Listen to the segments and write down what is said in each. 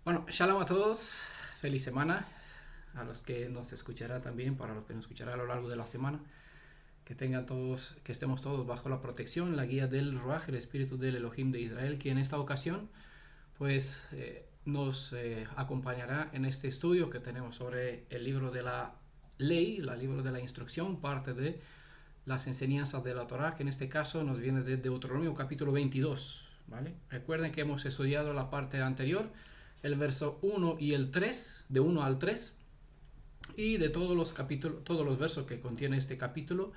Bueno, shalom a todos, feliz semana, a los que nos escuchará también, para los que nos escuchará a lo largo de la semana, que tengan todos, que estemos todos bajo la protección, la guía del Ruach, el espíritu del Elohim de Israel, que en esta ocasión pues nos acompañará en este estudio que tenemos sobre el libro de la ley, el libro de la instrucción, parte de las enseñanzas de la Torah, que en este caso nos viene de Deuteronomio capítulo 22, ¿vale? Recuerden que hemos estudiado la parte anterior, el verso 1 y el 3, de 1 al 3, y de todos los capítulos, todos los versos que contiene este capítulo,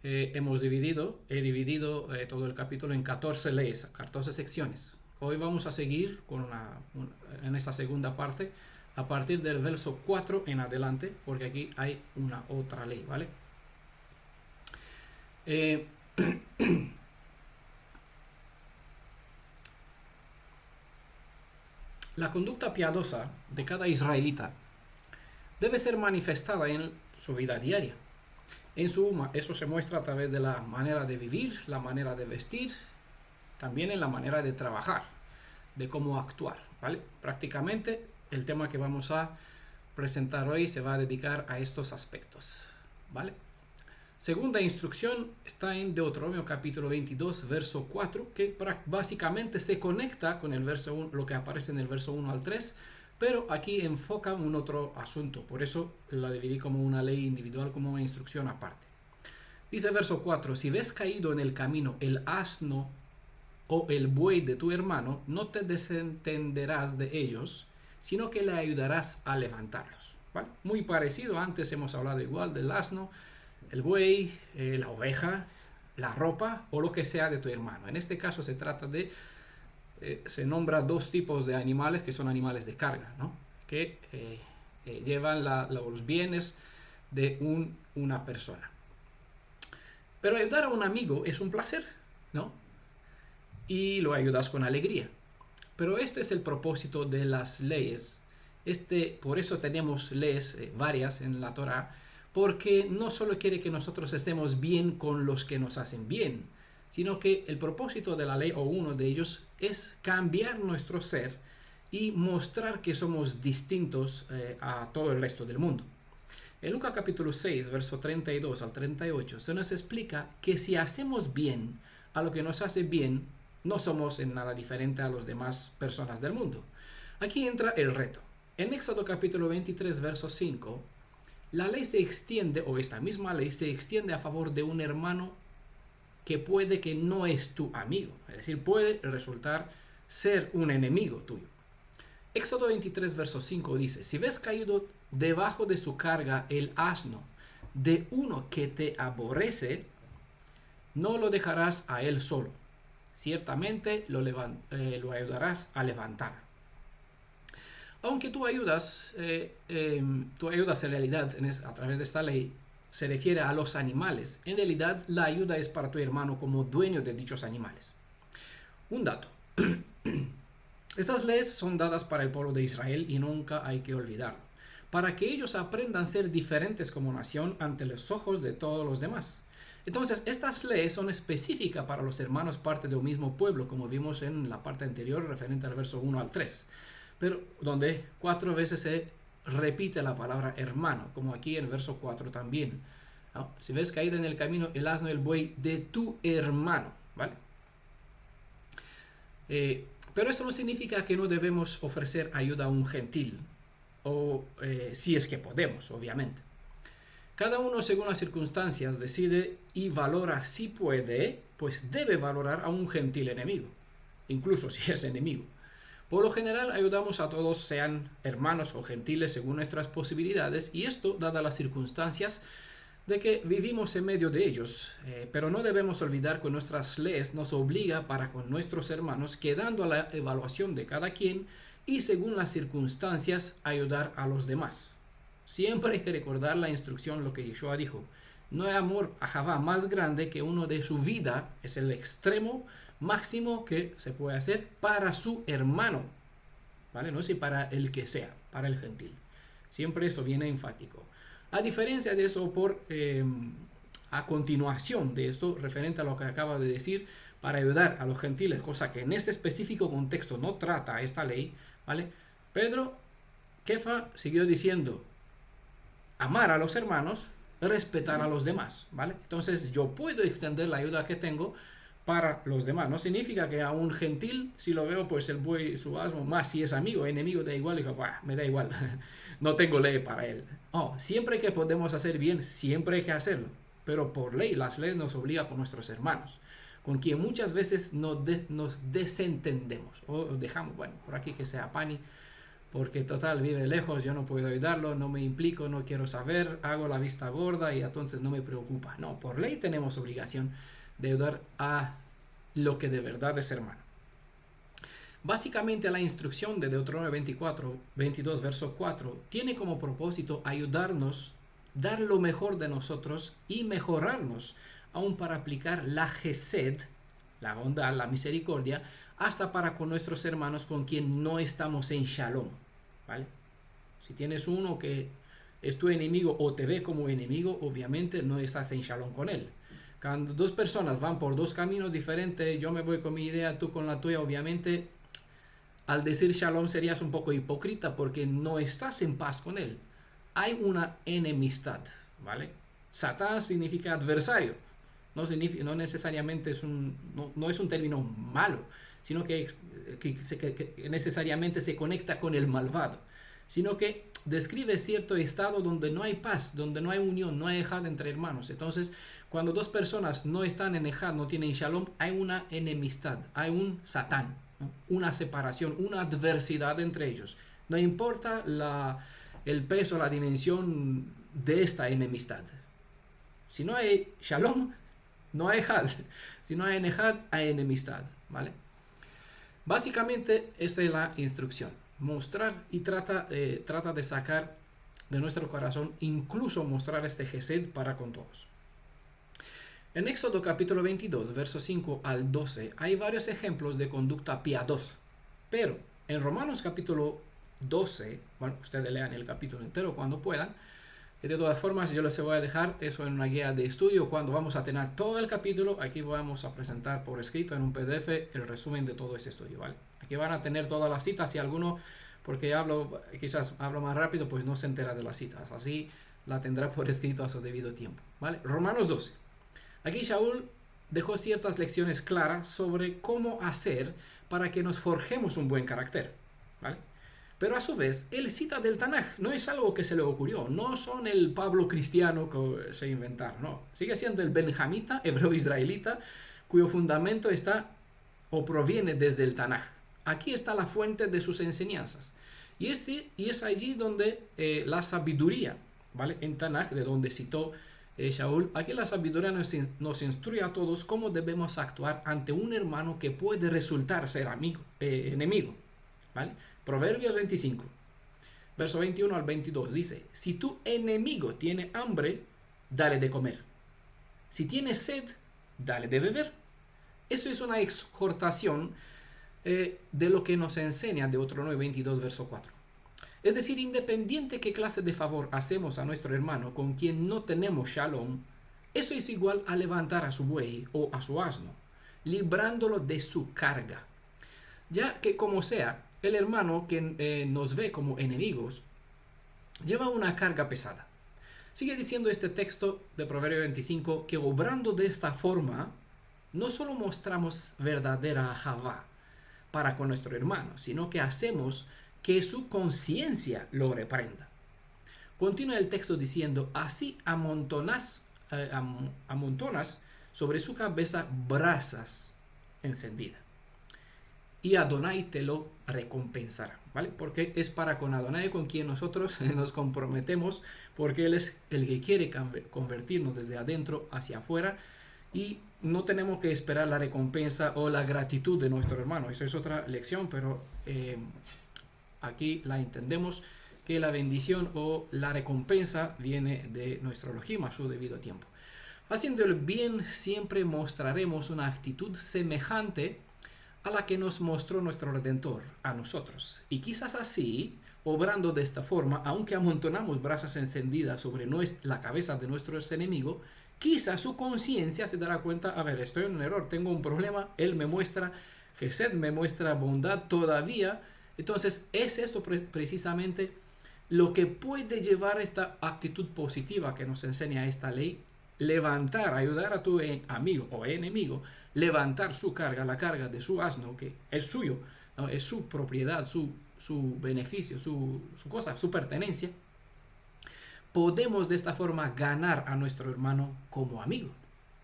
he dividido todo el capítulo en 14 leyes, 14 secciones. Hoy vamos a seguir con en esta segunda parte, a partir del verso 4 en adelante, porque aquí hay una otra ley, ¿vale? Eh, la conducta piadosa de cada israelita debe ser manifestada en su vida diaria. Eso se muestra a través de la manera de vivir, la manera de vestir, también en la manera de trabajar, de cómo actuar, ¿vale? Prácticamente el tema que vamos a presentar hoy se va a dedicar a estos aspectos, ¿vale? Segunda instrucción está en Deuteronomio capítulo 22, verso 4, que básicamente se conecta con el verso 1, lo que aparece en el verso 1 al 3, pero aquí enfoca un otro asunto, por eso la dividí como una ley individual, como una instrucción aparte. Dice verso 4, si ves caído en el camino el asno o el buey de tu hermano, no te desentenderás de ellos, sino que le ayudarás a levantarlos, ¿vale? Muy parecido, antes hemos hablado igual del asno, el buey, la oveja, la ropa o lo que sea de tu hermano. En este caso se trata de, se nombra dos tipos de animales que son animales de carga, ¿no? Que llevan los bienes de una persona. Pero ayudar a un amigo es un placer, ¿no? Y lo ayudas con alegría. Pero este es el propósito de las leyes. Por eso tenemos leyes varias en la Torah, porque no solo quiere que nosotros estemos bien con los que nos hacen bien, sino que el propósito de la ley, o uno de ellos, es cambiar nuestro ser y mostrar que somos distintos a todo el resto del mundo. En Lucas capítulo 6, verso 32 al 38, se nos explica que si hacemos bien a lo que nos hace bien, no somos en nada diferente a las demás personas del mundo. Aquí entra el reto. En Éxodo capítulo 23, verso 5, la ley se extiende, o esta misma ley se extiende a favor de un hermano que puede que no es tu amigo, es decir, puede resultar ser un enemigo tuyo. Éxodo 23, verso 5 dice, si ves caído debajo de su carga el asno de uno que te aborrece, no lo dejarás a él solo. Ciertamente lo ayudarás a levantar. Aunque tu ayudas en realidad a través de esta ley se refiere a los animales, en realidad la ayuda es para tu hermano como dueño de dichos animales. Un dato. Estas leyes son dadas para el pueblo de Israel y nunca hay que olvidarlo, para que ellos aprendan a ser diferentes como nación ante los ojos de todos los demás. Entonces, estas leyes son específicas para los hermanos parte de un mismo pueblo, como vimos en la parte anterior referente al verso 1 al 3, pero donde 4 veces se repite la palabra hermano, como aquí en el verso 4 también, ¿no? Si ves caído en el camino el asno y el buey de tu hermano, ¿vale? Pero eso no significa que no debemos ofrecer ayuda a un gentil, o si es que podemos, obviamente. Cada uno, según las circunstancias, decide y valora si puede, pues debe valorar a un gentil enemigo, incluso si es enemigo. Por lo general ayudamos a todos, sean hermanos o gentiles, según nuestras posibilidades, y esto dadas las circunstancias de que vivimos en medio de ellos, pero no debemos olvidar que nuestras leyes nos obliga para con nuestros hermanos, quedando a la evaluación de cada quien y según las circunstancias ayudar a los demás. Siempre hay que recordar la instrucción, lo que Yeshua dijo. No hay amor a Javá más grande que uno de su vida, es el extremo máximo que se puede hacer para su hermano, ¿vale? No es para el que sea, para el gentil. Siempre esto viene enfático. A diferencia de esto, a continuación de esto, referente a lo que acaba de decir, para ayudar a los gentiles, cosa que en este específico contexto no trata esta ley, ¿vale? Pedro, Kefa, siguió diciendo, amar a los hermanos, respetar a los demás, ¿vale? Entonces yo puedo extender la ayuda que tengo para los demás. No significa que a un gentil, si lo veo, pues el buey, su asno, más si es amigo, enemigo, da igual, digo, me da igual, no tengo ley para él. Oh, siempre que podemos hacer bien, siempre hay que hacerlo. Pero por ley, las leyes nos obligan con nuestros hermanos, con quien muchas veces nos desentendemos o dejamos, bueno, por aquí que sea Pani, porque total vive lejos, yo no puedo ayudarlo, no me implico, no quiero saber, hago la vista gorda y entonces no me preocupa. No, por ley tenemos obligación de ayudar a lo que de verdad es hermano. Básicamente la instrucción de Deuteronomio 22, verso 4, tiene como propósito ayudarnos, dar lo mejor de nosotros y mejorarnos, aún para aplicar la gesed, la bondad, la misericordia, hasta para con nuestros hermanos con quien no estamos en shalom, ¿vale? Si tienes uno que es tu enemigo o te ve como enemigo, obviamente no estás en shalom con él. Cuando dos personas van por dos caminos diferentes, yo me voy con mi idea, tú con la tuya, obviamente al decir shalom serías un poco hipócrita porque no estás en paz con él. Hay una enemistad, ¿vale? Satán significa adversario. No necesariamente no es un término malo, sino que necesariamente se conecta con el malvado, sino que describe cierto estado donde no hay paz, donde no hay unión, no hay ejad entre hermanos. Entonces, cuando dos personas no están en ejad, no tienen shalom, hay una enemistad, hay un satán, ¿no? Una separación, una adversidad entre ellos. No importa el peso, la dimensión de esta enemistad. Si no hay shalom, no hay ejad. Si no hay ejad, hay enemistad, ¿vale? Básicamente, esa es la instrucción. Mostrar y trata de sacar de nuestro corazón, incluso mostrar este gesed para con todos. En Éxodo capítulo 22, versos 5 al 12, hay varios ejemplos de conducta piadosa. Pero en Romanos capítulo 12, bueno, ustedes lean el capítulo entero cuando puedan. De todas formas, yo les voy a dejar eso en una guía de estudio. Cuando vamos a tener todo el capítulo, aquí vamos a presentar por escrito en un PDF el resumen de todo ese estudio, ¿vale? Aquí van a tener todas las citas. Si alguno, porque quizás hablo más rápido, pues no se entera de las citas. Así la tendrá por escrito a su debido tiempo, ¿vale? Romanos 12. Aquí Shaul dejó ciertas lecciones claras sobre cómo hacer para que nos forjemos un buen carácter, ¿vale? Pero a su vez, él cita del Tanaj, no es algo que se le ocurrió, no son el Pablo cristiano que se inventaron, no. Sigue siendo el benjamita, hebreo israelita, cuyo fundamento está o proviene desde el Tanaj. Aquí está la fuente de sus enseñanzas. Y es allí donde la sabiduría, ¿vale? En Tanaj, de donde citó Shaul, aquí la sabiduría nos instruye a todos cómo debemos actuar ante un hermano que puede resultar ser enemigo, ¿vale? Proverbios 25, verso 21 al 22 dice, si tu enemigo tiene hambre, dale de comer. Si tiene sed, dale de beber. Eso es una exhortación de lo que nos enseña Deuteronomio 22, verso 4. Es decir, independiente qué clase de favor hacemos a nuestro hermano con quien no tenemos shalom, eso es igual a levantar a su buey o a su asno, librándolo de su carga. Ya que como sea, el hermano que nos ve como enemigos lleva una carga pesada. Sigue diciendo este texto de Proverbio 25 que obrando de esta forma, no solo mostramos verdadera Javá para con nuestro hermano, sino que hacemos que su conciencia lo reprenda. Continúa el texto diciendo, así amontonas sobre su cabeza brasas encendidas. Y Adonai te lo recompensará, ¿vale? Porque es para con Adonai con quien nosotros nos comprometemos, porque Él es el que quiere convertirnos desde adentro hacia afuera y no tenemos que esperar la recompensa o la gratitud de nuestro hermano. Eso es otra lección, pero aquí la entendemos, que la bendición o la recompensa viene de nuestro Elohim a su debido tiempo. Haciendo el bien siempre mostraremos una actitud semejante a la que nos mostró nuestro Redentor a nosotros. Y quizás así, obrando de esta forma, aunque amontonamos brasas encendidas sobre la cabeza de nuestro enemigo, quizás su conciencia se dará cuenta, a ver, estoy en un error, tengo un problema, él me muestra, Gesed me muestra bondad todavía, Entonces, es esto precisamente lo que puede llevar esta actitud positiva que nos enseña esta ley, levantar, ayudar a tu amigo o enemigo, levantar su carga, la carga de su asno, que es suyo, ¿no? Es su propiedad, su beneficio, su cosa, su pertenencia. Podemos de esta forma ganar a nuestro hermano como amigo,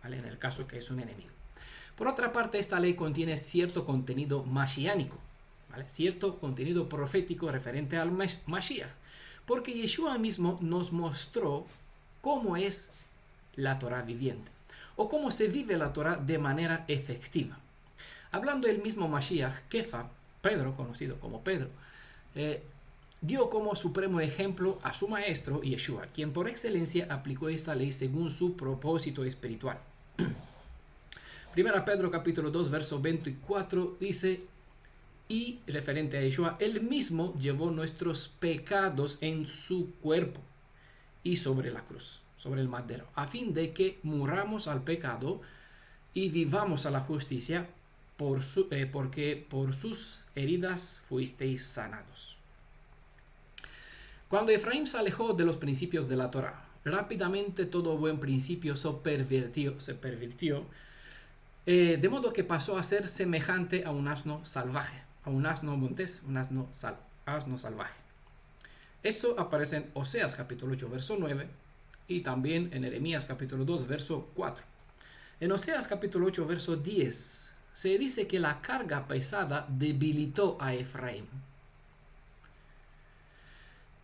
¿vale? En el caso que es un enemigo. Por otra parte, esta ley contiene cierto contenido mashiánico, ¿vale? Cierto contenido profético referente al Mashiach, porque Yeshua mismo nos mostró cómo es la Torah viviente, o cómo se vive la Torah de manera efectiva. Hablando del mismo Mashiach, Kefa, Pedro, conocido como Pedro, dio como supremo ejemplo a su maestro Yeshua, quien por excelencia aplicó esta ley según su propósito espiritual. Primera Pedro capítulo 2, verso 24 dice, y referente a Yeshua, él mismo llevó nuestros pecados en su cuerpo y sobre la cruz, sobre el madero, a fin de que muramos al pecado y vivamos a la justicia, porque por sus heridas fuisteis sanados. Cuando Efraín se alejó de los principios de la Torah, rápidamente todo buen principio se pervirtió, de modo que pasó a ser semejante a un asno salvaje, a un asno montés, un asno salvaje. Eso aparece en Oseas capítulo 8, verso 9, y también en Jeremías capítulo 2, verso 4. En Oseas capítulo 8, verso 10, se dice que la carga pesada debilitó a Efraín.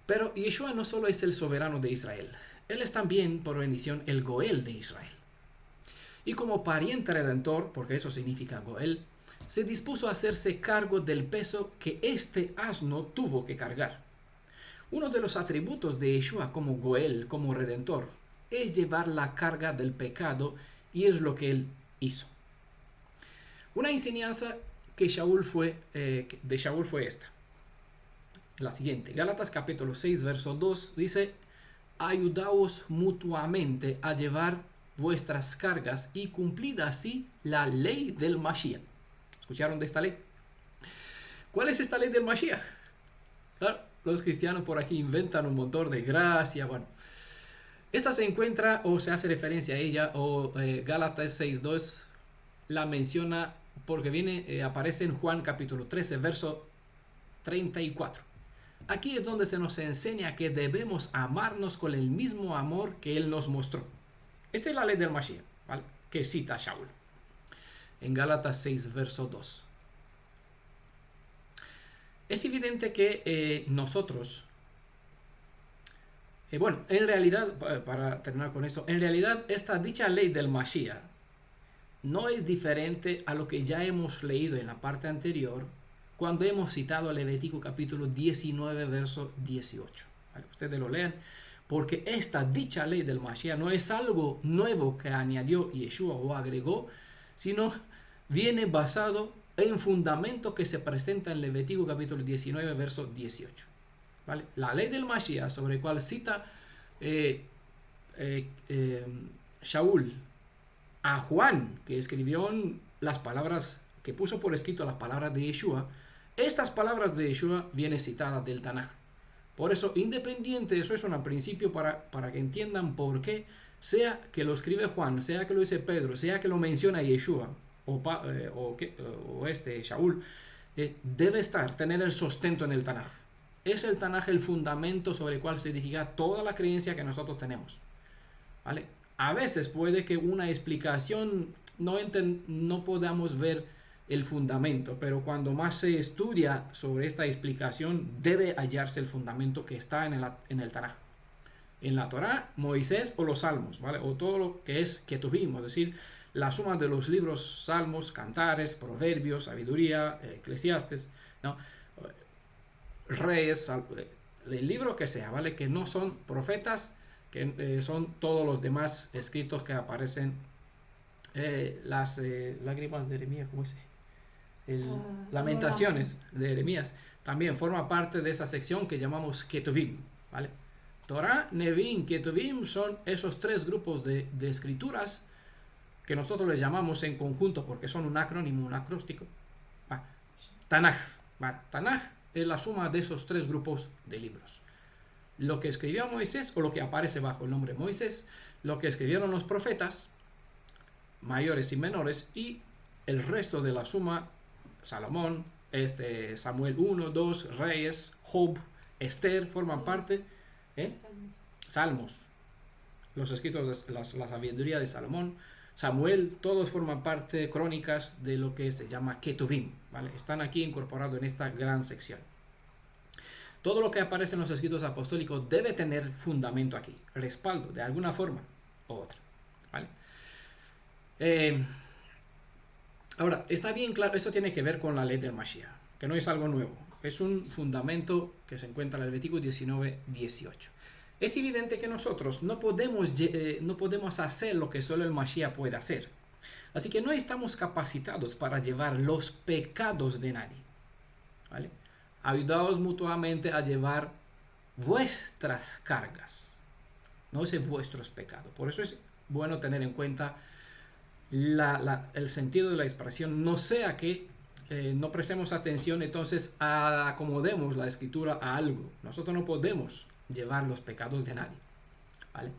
Pero Yeshua no solo es el soberano de Israel, él es también, por bendición, el Goel de Israel. Y como pariente redentor, porque eso significa Goel, se dispuso a hacerse cargo del peso que este asno tuvo que cargar. Uno de los atributos de Yeshua como Goel, como redentor, es llevar la carga del pecado, y es lo que él hizo. Una enseñanza que de Shaul fue esta. La siguiente, Gálatas capítulo 6, verso 2, dice, ayudaos mutuamente a llevar vuestras cargas y cumplid así la ley del Mashiach. ¿Escucharon de esta ley? ¿Cuál es esta ley del Mashiach? Claro, los cristianos por aquí inventan un montón de gracia. Bueno, esta se encuentra o se hace referencia a ella, o Gálatas 6.2 la menciona porque aparece en Juan capítulo 13, verso 34. Aquí es donde se nos enseña que debemos amarnos con el mismo amor que Él nos mostró. Esta es la ley del Mashiach, ¿vale? Que cita Shaul en Gálatas 6, verso 2. Es evidente que nosotros, en realidad, para terminar con esto, en realidad esta dicha ley del Mashiach no es diferente a lo que ya hemos leído en la parte anterior, cuando hemos citado Levítico capítulo 19, verso 18. ¿Vale? Ustedes lo lean, porque esta dicha ley del Mashiach no es algo nuevo que añadió Yeshua o agregó, sino viene basado en fundamento que se presenta en Levítico capítulo 19, verso 18. ¿Vale? La ley del Mashiach, sobre el cual cita Shaul a Juan, que escribió las palabras, que puso por escrito las palabras de Yeshua. Estas palabras de Yeshua vienen citadas del Tanaj. Por eso, independiente, eso es un principio para que entiendan por qué, sea que lo escribe Juan, sea que lo dice Pedro, sea que lo menciona Yeshua o Shaul, debe tener el sustento en el Tanaj. Es el Tanaj el fundamento sobre el cual se edifica toda la creencia que nosotros tenemos. ¿Vale? A veces puede que una explicación no podamos ver el fundamento, pero cuando más se estudia sobre esta explicación, debe hallarse el fundamento que está en el Tanaj. En la Torá, Moisés o los Salmos, ¿vale? O todo lo que es Ketuvim, es decir, la suma de los libros Salmos, Cantares, Proverbios, Sabiduría, Eclesiastes, ¿no? Reyes, el libro que sea, ¿vale? Que no son profetas, que son todos los demás escritos que aparecen, las lágrimas de Jeremías, ¿cómo es? Lamentaciones de Jeremías, también forma parte de esa sección que llamamos Ketuvim, ¿vale? Torah, Nevim, Ketuvim son esos tres grupos de escrituras que nosotros les llamamos en conjunto porque son un acrónimo, un acróstico. Tanaj, ¿vale? Tanaj es la suma de esos tres grupos de libros. Lo que escribió Moisés, o lo que aparece bajo el nombre Moisés, lo que escribieron los profetas, mayores y menores, y el resto de la suma, Salomón, Samuel 1, 2, Reyes, Job, Esther, forman parte, Salmos, los escritos de la sabiduría de Salomón, Samuel, todos forman parte, crónicas de lo que se llama Ketuvim, ¿vale? Están aquí incorporados en esta gran sección. Todo lo que aparece en los escritos apostólicos debe tener fundamento aquí, respaldo de alguna forma u otra, ¿vale? Ahora, está bien claro, eso tiene que ver con la ley del Mashiach, que no es algo nuevo, es un fundamento que se encuentra en el Levítico 19, 18. Es evidente que nosotros no podemos hacer lo que solo el Mashiach puede hacer. Así que no estamos capacitados para llevar los pecados de nadie, ¿vale? Ayudaos mutuamente a llevar vuestras cargas, no es vuestros pecados. Por eso es bueno tener en cuenta el sentido de la expresión, no sea que no prestemos atención, entonces acomodemos la escritura a algo. Nosotros no podemos llevar los pecados de nadie, ¿vale?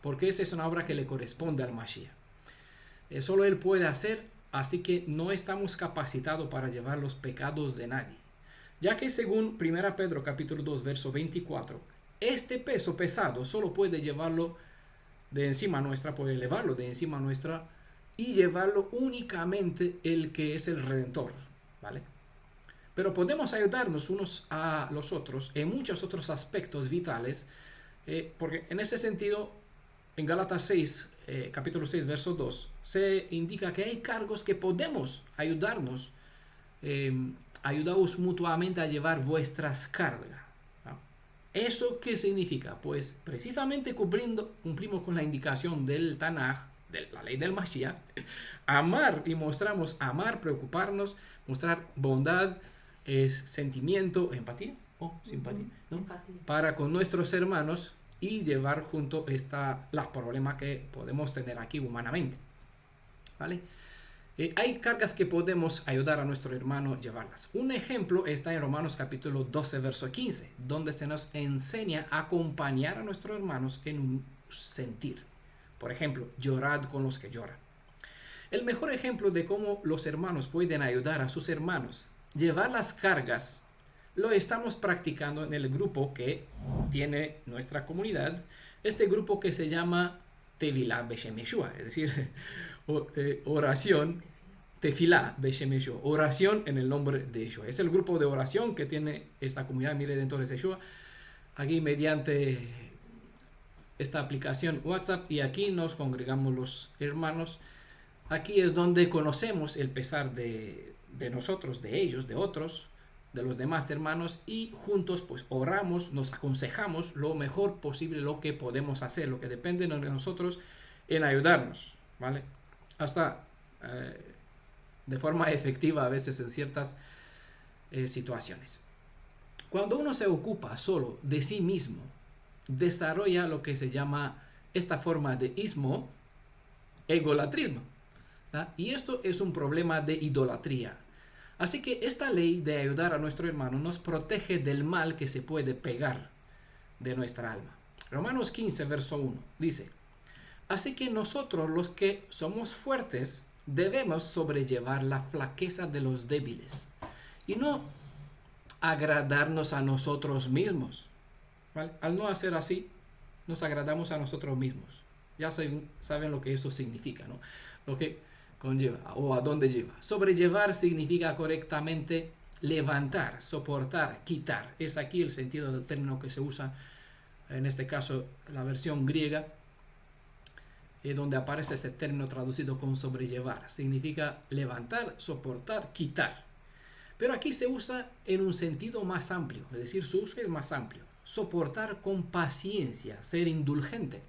Porque esa es una obra que le corresponde al Mashiach. Solo Él puede hacer, así que no estamos capacitados para llevar los pecados de nadie. Ya que según 1 Pedro capítulo 2, verso 24, este peso pesado solo puede llevarlo de encima nuestra, puede elevarlo de encima nuestra y llevarlo únicamente el que es el Redentor, ¿vale? Pero podemos ayudarnos unos a los otros en muchos otros aspectos vitales, porque en ese sentido, en Gálatas 6, capítulo 6, verso 2, se indica que hay cargos que podemos ayudarnos, ayudaos mutuamente a llevar vuestras cargas, ¿no? ¿Eso qué significa? Pues precisamente cumplimos con la indicación del Tanaj, de la ley del Mashiach, amar, y mostramos amar, preocuparnos, mostrar bondad, sentimiento, empatía o simpatía, ¿no? Empatía para con nuestros hermanos y llevar junto los problemas que podemos tener aquí humanamente, ¿vale? Hay cargas que podemos ayudar a nuestro hermano a llevarlas. Un ejemplo está en Romanos capítulo 12, verso 15, donde se nos enseña a acompañar a nuestros hermanos en un sentir. Por ejemplo, llorad con los que lloran. El mejor ejemplo de cómo los hermanos pueden ayudar a sus hermanos llevar las cargas lo estamos practicando en el grupo que tiene nuestra comunidad, este grupo que se llama Tevilá Beshem Yeshua, es decir, oración, Tefilá Beshem Yeshua, oración en el nombre de Yeshua. Es el grupo de oración que tiene esta comunidad Mi Redentores de Yeshua, aquí mediante esta aplicación WhatsApp, y aquí nos congregamos los hermanos. Aquí es donde conocemos el pesar de nosotros, de ellos, de otros, de los demás hermanos, y juntos pues oramos, nos aconsejamos lo mejor posible, lo que podemos hacer, lo que depende de nosotros en ayudarnos, ¿vale? Hasta de forma efectiva a veces en ciertas situaciones. Cuando uno se ocupa solo de sí mismo, desarrolla lo que se llama esta forma de ismo, egolatrismo, ¿verdad? Y esto es un problema de idolatría. Así que esta ley de ayudar a nuestro hermano nos protege del mal que se puede pegar de nuestra alma. Romanos 15, verso 1 dice: así que nosotros los que somos fuertes debemos sobrellevar la flaqueza de los débiles y no agradarnos a nosotros mismos, ¿vale? Al no hacer así, nos agradamos a nosotros mismos. Ya saben lo que eso significa, ¿no? Lo que conlleva o a dónde lleva. Sobrellevar significa correctamente levantar, soportar, quitar. Es aquí el sentido del término que se usa, en este caso la versión griega, donde aparece ese término traducido con sobrellevar. Significa levantar, soportar, quitar. Pero aquí se usa en un sentido más amplio, es decir, su uso es más amplio. Soportar con paciencia, ser indulgente.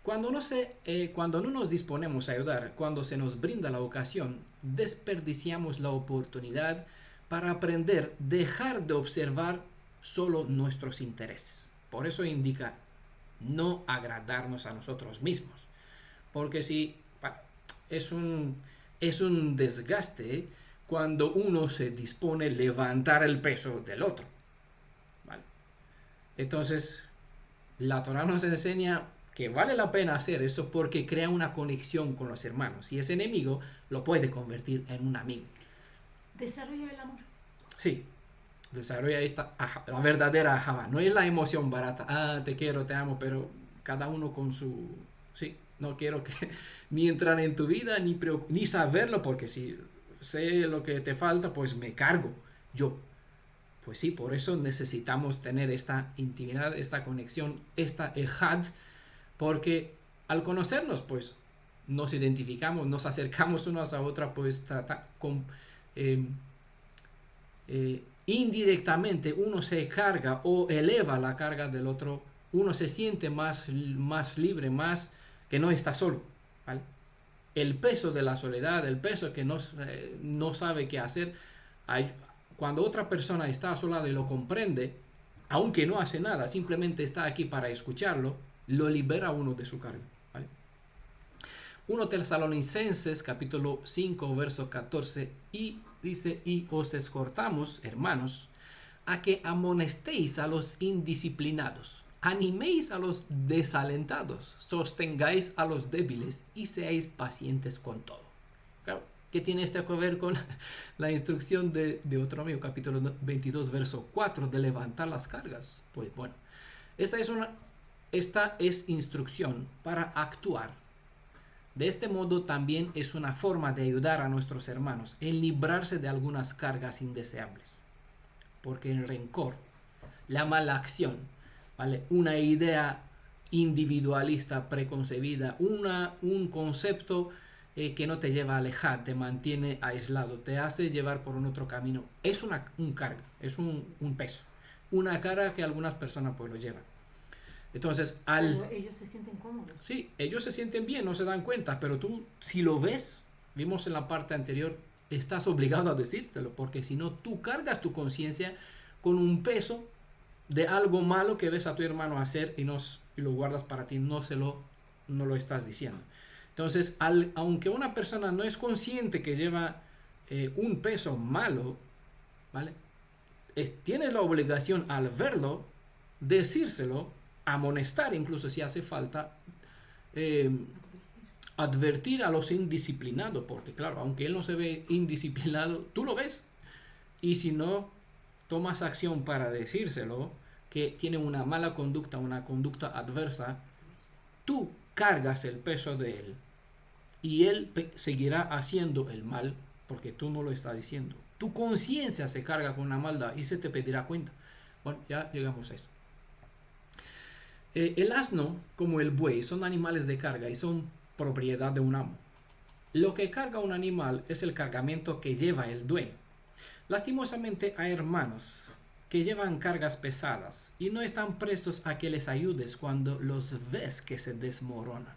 Cuando no nos disponemos a ayudar, cuando se nos brinda la ocasión, desperdiciamos la oportunidad para aprender, dejar de observar solo nuestros intereses. Por eso indica no agradarnos a nosotros mismos. Porque si es un desgaste cuando uno se dispone a levantar el peso del otro. ¿Vale? Entonces, la Torá nos enseña que vale la pena hacer eso porque crea una conexión con los hermanos. Y ese enemigo lo puede convertir en un amigo. Desarrolla el amor. Sí, desarrolla la verdadera ajaba. No es la emoción barata. Te quiero, te amo, pero cada uno con su... Sí, no quiero que ni entrar en tu vida, ni saberlo, porque si sé lo que te falta, pues me cargo yo. Pues sí, por eso necesitamos tener esta intimidad, esta conexión, esta ejad, porque al conocernos, pues nos identificamos, nos acercamos unos a otros, pues indirectamente uno se carga o eleva la carga del otro, uno se siente más libre, más que no está solo, ¿vale? El peso de la soledad, el peso que no sabe qué hacer, cuando otra persona está a su lado y lo comprende, aunque no hace nada, simplemente está aquí para escucharlo, lo libera uno de su carga, ¿vale? 1 Tesalonicenses capítulo 5 verso 14 y dice: y os exhortamos, hermanos, a que amonestéis a los indisciplinados, animéis a los desalentados, sostengáis a los débiles y seáis pacientes con todo. Claro, ¿qué tiene esto que ver con la instrucción de Deuteronomio capítulo 22 verso 4 de levantar las cargas? Pues bueno, esta es instrucción para actuar. De este modo también es una forma de ayudar a nuestros hermanos en librarse de algunas cargas indeseables. Porque el rencor, la mala acción, ¿vale? Una idea individualista preconcebida, un concepto que no te lleva a alejar, te mantiene aislado, te hace llevar por un otro camino, es un cargo, es un peso, una carga que algunas personas pues lo llevan. Entonces, pero ellos se sienten cómodos. Sí, ellos se sienten bien, no se dan cuenta, pero tú, si lo ves, vimos en la parte anterior, estás obligado a decírselo, porque si no, tú cargas tu conciencia con un peso de algo malo que ves a tu hermano hacer y lo guardas para ti, no lo estás diciendo. Entonces, aunque una persona no es consciente que lleva un peso malo, ¿vale? Tiene la obligación al verlo, decírselo, amonestar incluso si hace falta, advertir a los indisciplinados, porque claro, aunque él no se ve indisciplinado, tú lo ves, y si no tomas acción para decírselo, que tiene una mala conducta, una conducta adversa, tú cargas el peso de él, y él seguirá haciendo el mal, porque tú no lo estás diciendo. Tu conciencia se carga con la maldad y se te pedirá cuenta. Bueno, ya llegamos a eso. El asno, como el buey, son animales de carga y son propiedad de un amo. Lo que carga un animal es el cargamento que lleva el dueño. Lastimosamente hay hermanos que llevan cargas pesadas y no están prestos a que les ayudes cuando los ves que se desmoronan.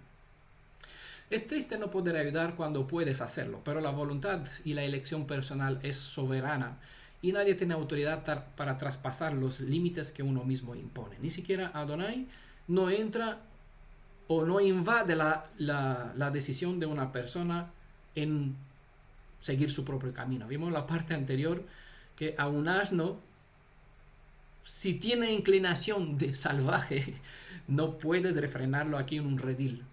Es triste no poder ayudar cuando puedes hacerlo, pero la voluntad y la elección personal es soberana y nadie tiene autoridad para traspasar los límites que uno mismo impone. Ni siquiera Adonai no entra o no invade la decisión de una persona en seguir su propio camino. Vimos en la parte anterior que a un asno, si tiene inclinación de salvaje, no puedes refrenarlo aquí en un redil.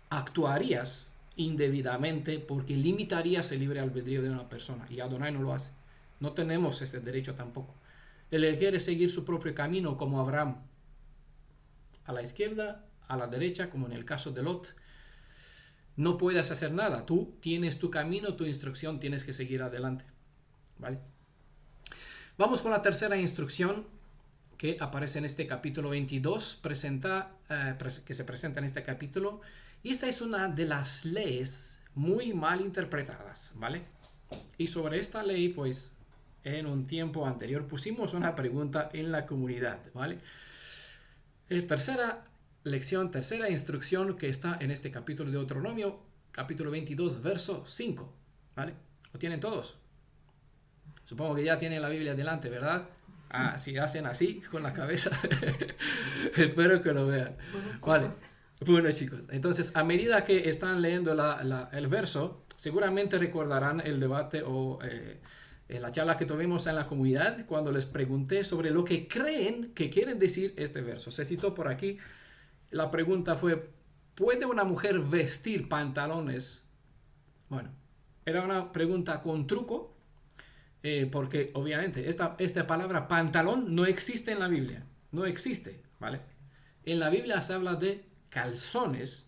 Actuarías indebidamente porque limitarías el libre albedrío de una persona, y Adonai no lo hace. No tenemos ese derecho tampoco. Él quiere seguir su propio camino como Abraham, a la izquierda, a la derecha, como en el caso de Lot. No puedes hacer nada, tú tienes tu camino, tu instrucción, tienes que seguir adelante, ¿vale? Vamos con la tercera instrucción que aparece en este capítulo 22, que se presenta en este capítulo, y esta es una de las leyes muy mal interpretadas, ¿vale? Y sobre esta ley, pues, en un tiempo anterior pusimos una pregunta en la comunidad, ¿vale? Tercera lección, tercera instrucción que está en este capítulo de Deuteronomio, capítulo 22, verso 5, ¿vale? ¿Lo tienen todos? Supongo que ya tienen la Biblia delante, ¿verdad? Si hacen así con la cabeza, espero que lo vean. Vale. Bueno, chicos, entonces a medida que están leyendo el verso, Seguramente recordarán el debate o en la charla que tuvimos en la comunidad cuando les pregunté sobre lo que creen que quieren decir este verso. Se citó por aquí. La pregunta fue, ¿puede una mujer vestir pantalones? Bueno, era una pregunta con truco, porque obviamente esta palabra pantalón no existe en la Biblia. No existe, ¿vale? En la Biblia se habla de calzones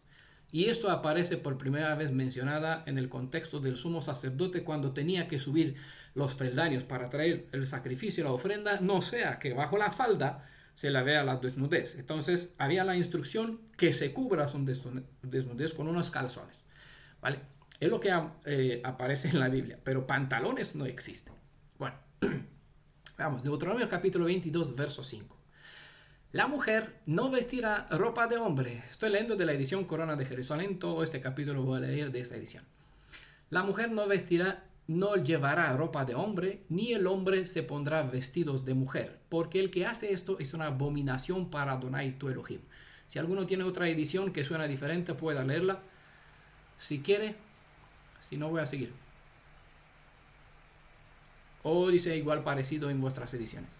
y esto aparece por primera vez mencionada en el contexto del sumo sacerdote cuando tenía que subir los peldaños para traer el sacrificio y la ofrenda, no sea que bajo la falda se la vea la desnudez. Entonces había la instrucción que se cubra su desnudez con unos calzones, ¿vale? Es lo que aparece en la Biblia, pero pantalones no existen. Bueno, vamos, Deuteronomio capítulo 22, verso 5. La mujer no vestirá ropa de hombre. Estoy leyendo de la edición Corona de Jerusalén, todo este capítulo voy a leer de esta edición. La mujer no vestirá, no llevará ropa de hombre, ni el hombre se pondrá vestidos de mujer, porque el que hace esto es una abominación para Adonai tu Elohim. Si alguno tiene otra edición que suena diferente, pueda leerla. Si quiere, si no voy a seguir. O dice igual parecido en vuestras ediciones.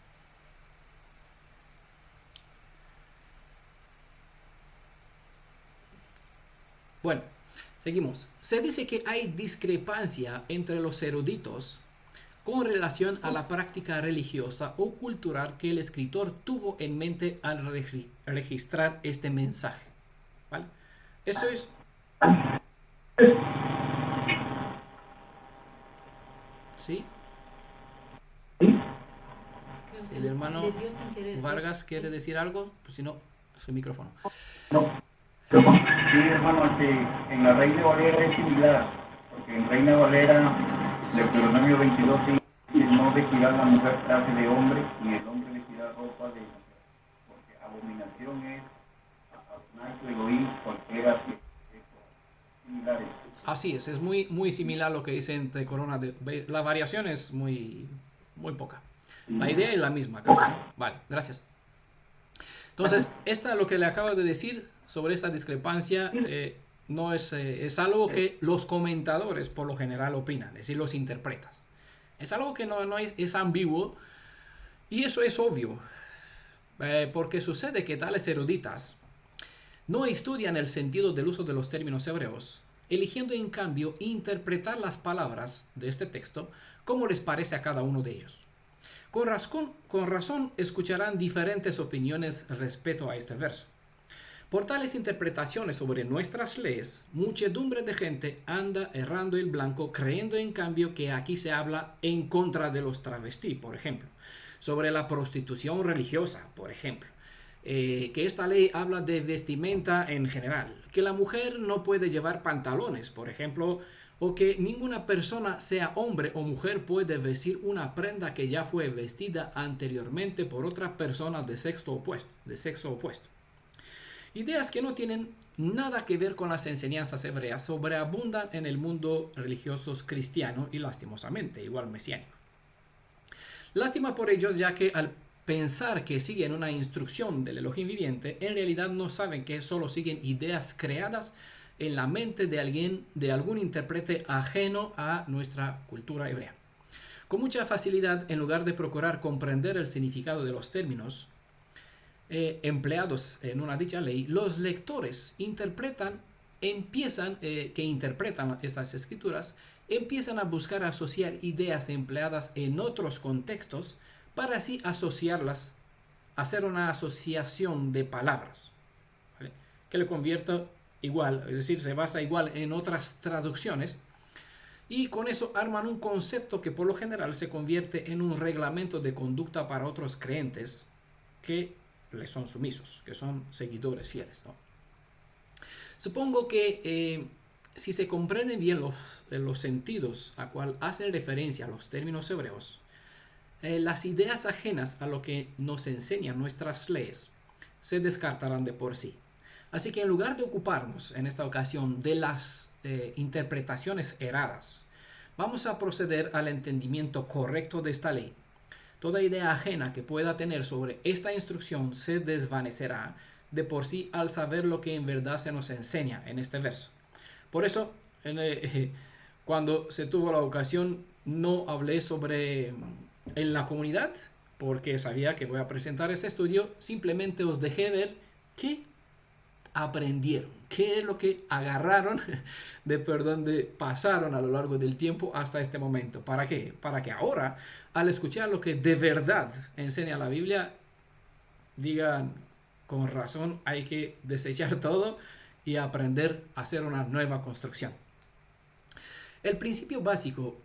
Bueno, seguimos. Se dice que hay discrepancia entre los eruditos con relación a la práctica religiosa o cultural que el escritor tuvo en mente al registrar este mensaje. ¿Vale? Eso es... ¿Sí? Si el hermano Vargas quiere decir algo, pues si no, su micrófono. No. Sí, hermano, en la Reina Valera es similar, porque en Reina Valera, Deuteronomio 22, dice, no vestirá la mujer traje de hombre, ni el hombre vestirá ropa de mujer, porque abominación es a tu Elohim, cualquiera que es similar. Así es muy similar a lo que dice entre Corona. La variación es muy poca. La idea es la misma casi, ¿no? Vale, gracias. Entonces, lo que le acabo de decir sobre esta discrepancia no es algo que los comentadores por lo general opinan, es decir, los interpretas. Es algo que no es ambiguo y eso es obvio, porque sucede que tales eruditas no estudian el sentido del uso de los términos hebreos, eligiendo en cambio interpretar las palabras de este texto como les parece a cada uno de ellos. Con razón escucharán diferentes opiniones respecto a este verso. Por tales interpretaciones sobre nuestras leyes, muchedumbre de gente anda errando el blanco, creyendo en cambio que aquí se habla en contra de los travestis, por ejemplo, sobre la prostitución religiosa, por ejemplo, que esta ley habla de vestimenta en general, que la mujer no puede llevar pantalones, por ejemplo, o que ninguna persona, sea hombre o mujer, puede vestir una prenda que ya fue vestida anteriormente por otra persona de sexo opuesto. Ideas que no tienen nada que ver con las enseñanzas hebreas sobreabundan en el mundo religioso cristiano y lastimosamente igual mesiánico. Lástima por ellos, ya que al pensar que siguen una instrucción del Elohim viviente, en realidad no saben que solo siguen ideas creadas en la mente de algún intérprete ajeno a nuestra cultura hebrea. Con mucha facilidad, en lugar de procurar comprender el significado de los términos empleados en una dicha ley, los lectores que interpretan estas escrituras, empiezan a buscar asociar ideas empleadas en otros contextos para así asociarlas, hacer una asociación de palabras, ¿vale? Que le convierta igual, es decir, se basa igual en otras traducciones, y con eso arman un concepto que por lo general se convierte en un reglamento de conducta para otros creyentes que les son sumisos, que son seguidores fieles, ¿no? Supongo que si se comprenden bien los sentidos a cual hacen referencia a los términos hebreos, las ideas ajenas a lo que nos enseñan nuestras leyes se descartarán de por sí. Así que en lugar de ocuparnos en esta ocasión de las interpretaciones erradas, vamos a proceder al entendimiento correcto de esta ley. Toda idea ajena que pueda tener sobre esta instrucción se desvanecerá de por sí al saber lo que en verdad se nos enseña en este verso. Por eso, Cuando se tuvo la ocasión, no hablé sobre en la comunidad, porque sabía que voy a presentar ese estudio. Simplemente os dejé ver qué aprendieron, qué es lo que agarraron de por donde pasaron a lo largo del tiempo hasta este momento. ¿Para qué? Para que ahora, al escuchar lo que de verdad enseña la Biblia, digan, con razón hay que desechar todo y aprender a hacer una nueva construcción. El principio básico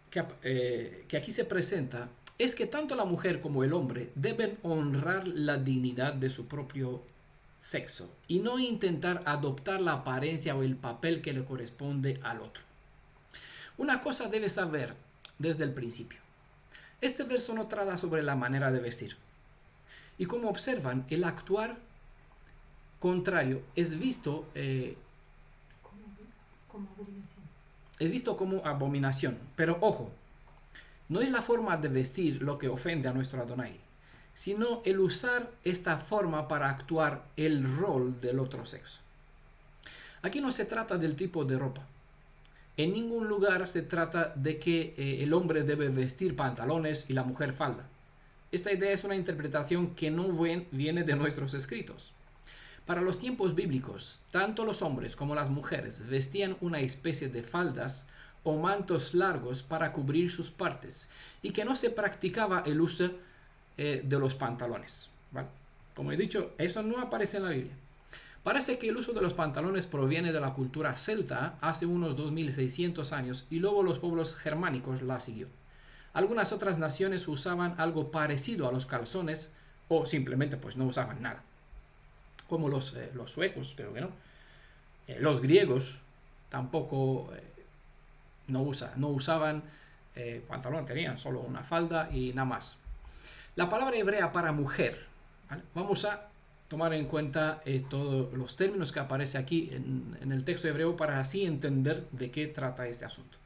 que aquí se presenta es que tanto la mujer como el hombre deben honrar la dignidad de su propio sexo y no intentar adoptar la apariencia o el papel que le corresponde al otro. Una cosa debes saber desde el principio. Este verso no trata sobre la manera de vestir. Y como observan, el actuar contrario es visto como abominación. Pero ojo, no es la forma de vestir lo que ofende a nuestro Adonai, sino el usar esta forma para actuar el rol del otro sexo. Aquí no se trata del tipo de ropa. En ningún lugar se trata de que el hombre debe vestir pantalones y la mujer falda. Esta idea es una interpretación que no viene de nuestros escritos. Para los tiempos bíblicos, tanto los hombres como las mujeres vestían una especie de faldas o mantos largos para cubrir sus partes y que no se practicaba el uso de los pantalones. ¿Vale? Como he dicho, eso no aparece en la Biblia. Parece que el uso de los pantalones proviene de la cultura celta hace unos 2600 años y luego los pueblos germánicos la siguió. Algunas otras naciones usaban algo parecido a los calzones o simplemente pues no usaban nada. Como los suecos, creo que no. Los griegos tampoco no usaban pantalón, tenían solo una falda y nada más. La palabra hebrea para mujer, ¿vale? Vamos a tomar en cuenta todos los términos que aparece aquí en el texto hebreo para así entender de qué trata este asunto.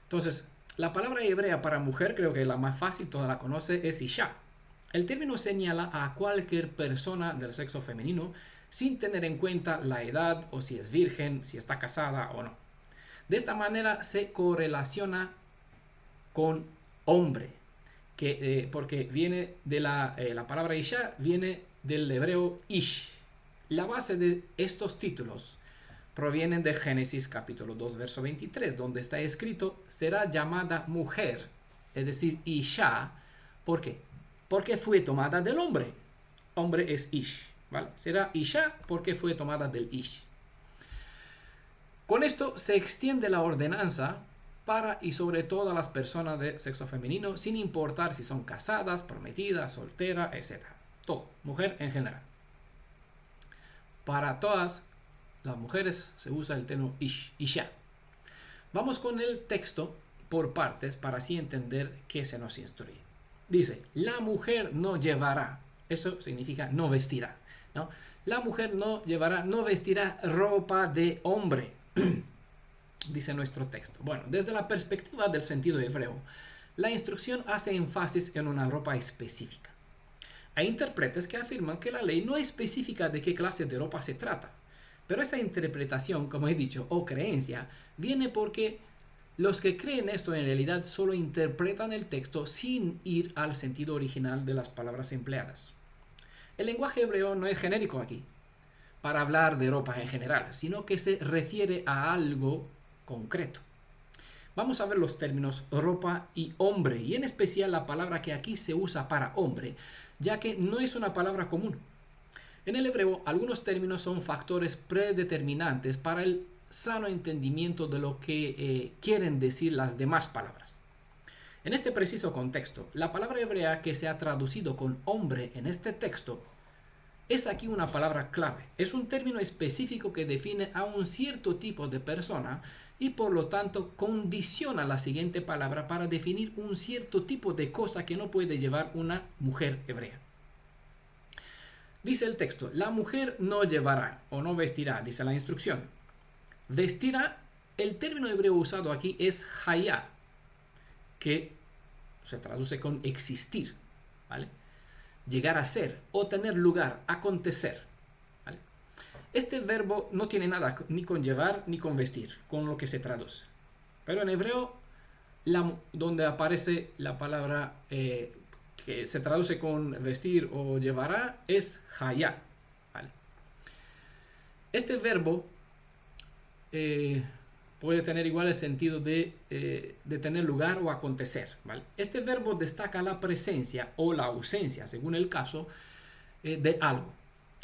Entonces, la palabra hebrea para mujer, creo que la más fácil, toda la conoce, es isha. El término señala a cualquier persona del sexo femenino sin tener en cuenta la edad o si es virgen, si está casada o no. De esta manera se correlaciona con hombre, porque viene de la palabra isha, viene del hebreo ish. La base de estos títulos provienen de Génesis capítulo 2, verso 23, donde está escrito, será llamada mujer, es decir, isha. ¿Por qué? Porque fue tomada del hombre. Hombre es ish, ¿vale? Será isha porque fue tomada del ish. Con esto se extiende la ordenanza para y sobre todas las personas de sexo femenino, sin importar si son casadas, prometidas, solteras, etc. Todo, mujer en general. Para todas las mujeres se usa el término isha. Vamos con el texto por partes para así entender qué se nos instruye. Dice, la mujer no llevará, eso significa no vestirá, ¿no? La mujer no llevará, no vestirá ropa de hombre, dice nuestro texto. Bueno, desde la perspectiva del sentido hebreo, la instrucción hace énfasis en una ropa específica. Hay intérpretes que afirman que la ley no especifica de qué clase de ropa se trata, pero esta interpretación, como he dicho, o creencia, viene porque los que creen esto en realidad solo interpretan el texto sin ir al sentido original de las palabras empleadas. El lenguaje hebreo no es genérico aquí, para hablar de ropa en general, sino que se refiere a algo concreto. Vamos a ver los términos ropa y hombre, y en especial la palabra que aquí se usa para hombre, ya que no es una palabra común. En el hebreo, algunos términos son factores predeterminantes para el sano entendimiento de lo que quieren decir las demás palabras. En este preciso contexto, la palabra hebrea que se ha traducido con hombre en este texto es aquí una palabra clave. Es un término específico que define a un cierto tipo de persona y por lo tanto condiciona la siguiente palabra para definir un cierto tipo de cosa que no puede llevar una mujer hebrea. Dice el texto, la mujer no llevará o no vestirá, dice la instrucción. Vestirá, el término hebreo usado aquí es hayá, que se traduce con existir, ¿vale? Llegar a ser o tener lugar, acontecer, ¿vale? Este verbo no tiene nada ni con llevar ni con vestir, con lo que se traduce. Pero en hebreo, donde aparece la palabra que se traduce con vestir o llevará, es hayá. ¿Vale? Este verbo puede tener igual el sentido de tener lugar o acontecer. ¿Vale? Este verbo destaca la presencia o la ausencia, según el caso, de algo.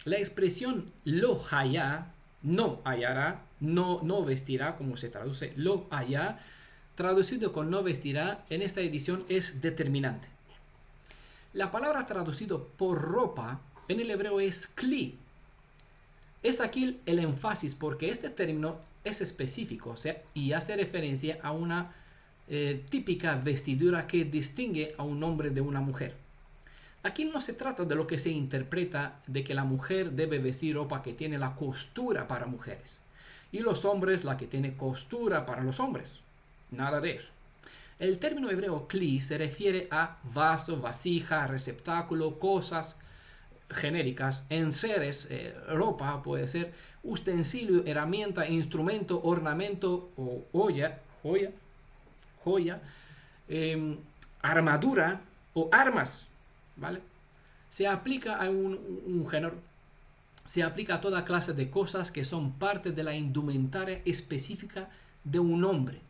La expresión lo hayá, no hallará, no vestirá, como se traduce lo hayá, traducido con no vestirá, en esta edición es determinante. La palabra traducido por ropa en el hebreo es kli. Es aquí el énfasis porque este término es específico, o sea, y hace referencia a una típica vestidura que distingue a un hombre de una mujer. Aquí no se trata de lo que se interpreta de que la mujer debe vestir ropa que tiene la costura para mujeres y los hombres la que tiene costura para los hombres. Nada de eso. El término hebreo kli se refiere a vaso, vasija, receptáculo, cosas genéricas, enseres, ropa, puede ser utensilio, herramienta, instrumento, ornamento o joya, armadura o armas, ¿vale? Se aplica a un género, se aplica a toda clase de cosas que son parte de la indumentaria específica de un hombre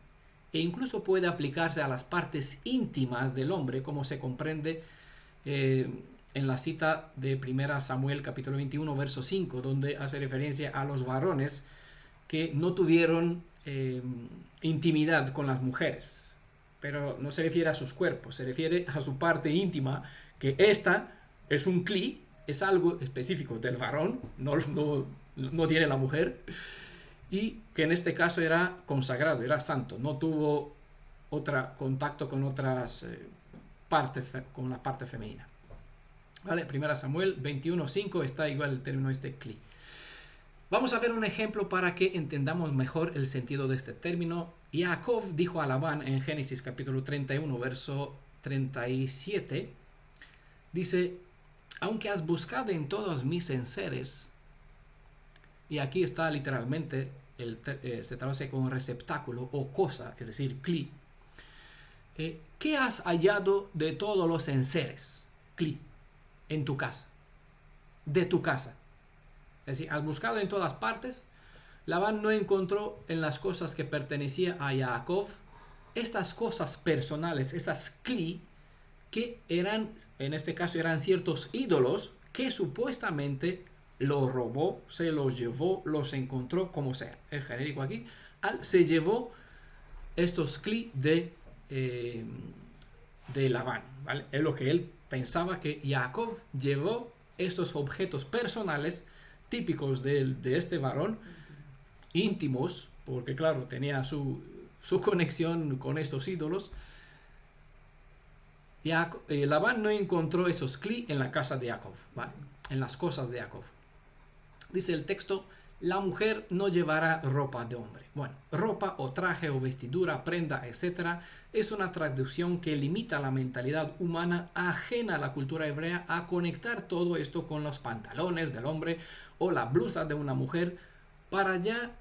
e incluso puede aplicarse a las partes íntimas del hombre, como se comprende en la cita de 1 Samuel capítulo 21 verso 5, donde hace referencia a los varones que no tuvieron intimidad con las mujeres, pero no se refiere a sus cuerpos, se refiere a su parte íntima, que esta es un kli, es algo específico del varón, no tiene la mujer, y que en este caso era consagrado, era santo, no tuvo otro contacto con otras partes, con la parte femenina. ¿Vale? 1 Samuel 21:5 está igual el término kli. Vamos a ver un ejemplo para que entendamos mejor el sentido de este término. Jacob dijo a Labán en Génesis capítulo 31, verso 37, dice, aunque has buscado en todos mis enseres, y aquí está literalmente, se traduce como receptáculo o cosa, es decir, kli. ¿Qué has hallado de todos los enseres, kli, en tu casa? De tu casa. Es decir, has buscado en todas partes. Labán no encontró en las cosas que pertenecían a Jacob estas cosas personales, esas kli, que eran, en este caso, eran ciertos ídolos que supuestamente los robó, se los llevó, los encontró, como sea, es genérico aquí, se llevó estos kli de Labán, ¿vale? Es lo que él pensaba, que Jacob llevó estos objetos personales típicos de este varón, íntimos, porque claro, tenía su conexión con estos ídolos. Labán no encontró esos kli en la casa de Jacob, ¿vale? En las cosas de Jacob. Dice el texto, la mujer no llevará ropa de hombre. Bueno, ropa o traje o vestidura, prenda, etc. es una traducción que limita la mentalidad humana ajena a la cultura hebrea a conectar todo esto con los pantalones del hombre o la blusa de una mujer para ya...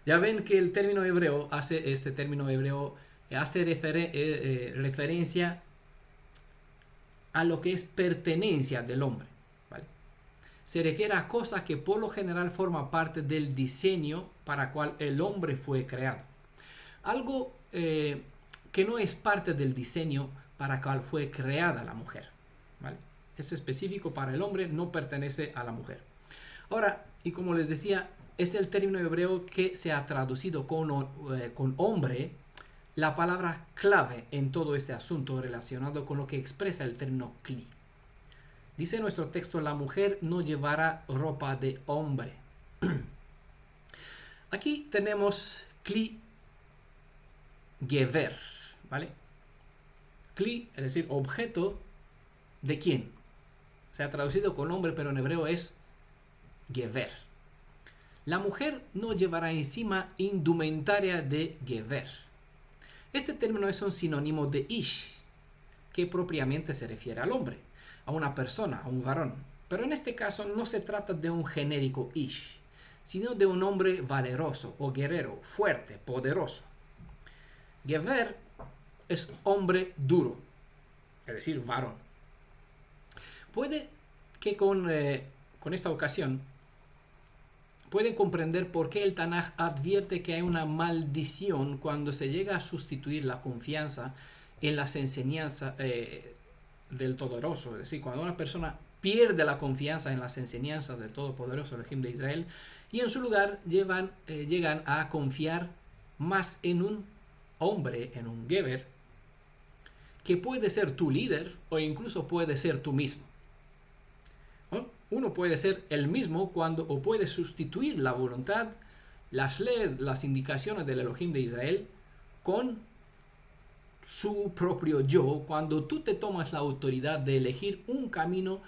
Ya ven que el término hebreo hace referencia a lo que es pertenencia del hombre, ¿vale? Se refiere a cosas que por lo general forman parte del diseño para cual el hombre fue creado. Algo que no es parte del diseño para cual fue creada la mujer, ¿vale? Es específico para el hombre, no pertenece a la mujer. Ahora, y como les decía, es el término hebreo que se ha traducido con hombre, la palabra clave en todo este asunto relacionado con lo que expresa el término kli. Dice nuestro texto, la mujer no llevará ropa de hombre. Aquí tenemos kli gever, ¿vale? Kli, es decir, objeto de quién. Se ha traducido con hombre, pero en hebreo es gever. La mujer no llevará encima indumentaria de gever. Este término es un sinónimo de ish, que propiamente se refiere al hombre, a una persona, a un varón. Pero en este caso no se trata de un genérico ish, sino de un hombre valeroso o guerrero, fuerte, poderoso. Gever es hombre duro, es decir, varón. Puede que con esta ocasión pueden comprender por qué el Tanaj advierte que hay una maldición cuando se llega a sustituir la confianza en las enseñanzas del Todopoderoso. Es decir, cuando una persona pierde la confianza en las enseñanzas del Todopoderoso Elohim de Israel y en su lugar llegan a confiar más en un hombre, en un Geber, que puede ser tu líder o incluso puede ser tú mismo. Uno puede ser el mismo o puede sustituir la voluntad, las leyes, las indicaciones del Elohim de Israel con su propio yo, cuando tú te tomas la autoridad de elegir un camino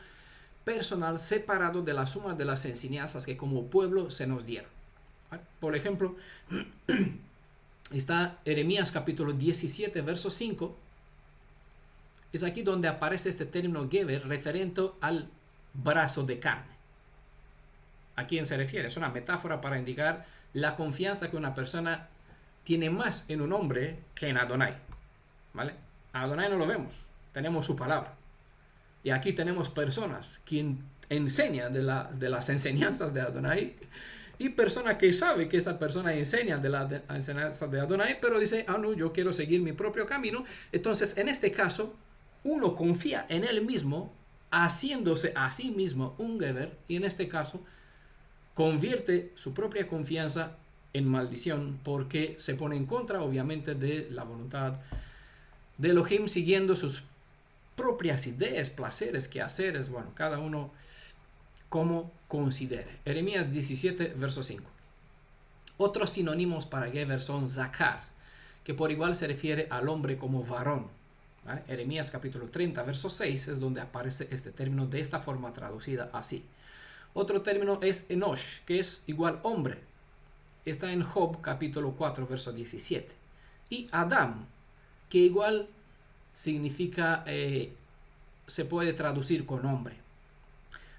personal separado de la suma de las enseñanzas que como pueblo se nos dieron. Por ejemplo, está Jeremías capítulo 17, verso 5. Es aquí donde aparece este término Geber referente al brazo de carne. ¿A quién se refiere? Es una metáfora para indicar la confianza que una persona tiene más en un hombre que en Adonai. ¿Vale? A Adonai no lo vemos, tenemos su palabra. Y aquí tenemos personas que enseñan de las enseñanzas de Adonai y personas que saben que esa persona enseña de las enseñanzas de Adonai, pero dice, no, yo quiero seguir mi propio camino. Entonces, en este caso, uno confía en él mismo, haciéndose a sí mismo un Geber, y en este caso convierte su propia confianza en maldición porque se pone en contra obviamente de la voluntad de Elohim, siguiendo sus propias ideas, placeres, quehaceres, bueno, cada uno como considere. Jeremías 17, verso 5. Otros sinónimos para Geber son Zakar, que por igual se refiere al hombre como varón. ¿Vale? Jeremías capítulo 30, verso 6 es donde aparece este término de esta forma traducida así. Otro término es Enosh, que es igual hombre. Está en Job capítulo 4, verso 17. Y Adam, que igual significa, se puede traducir con hombre.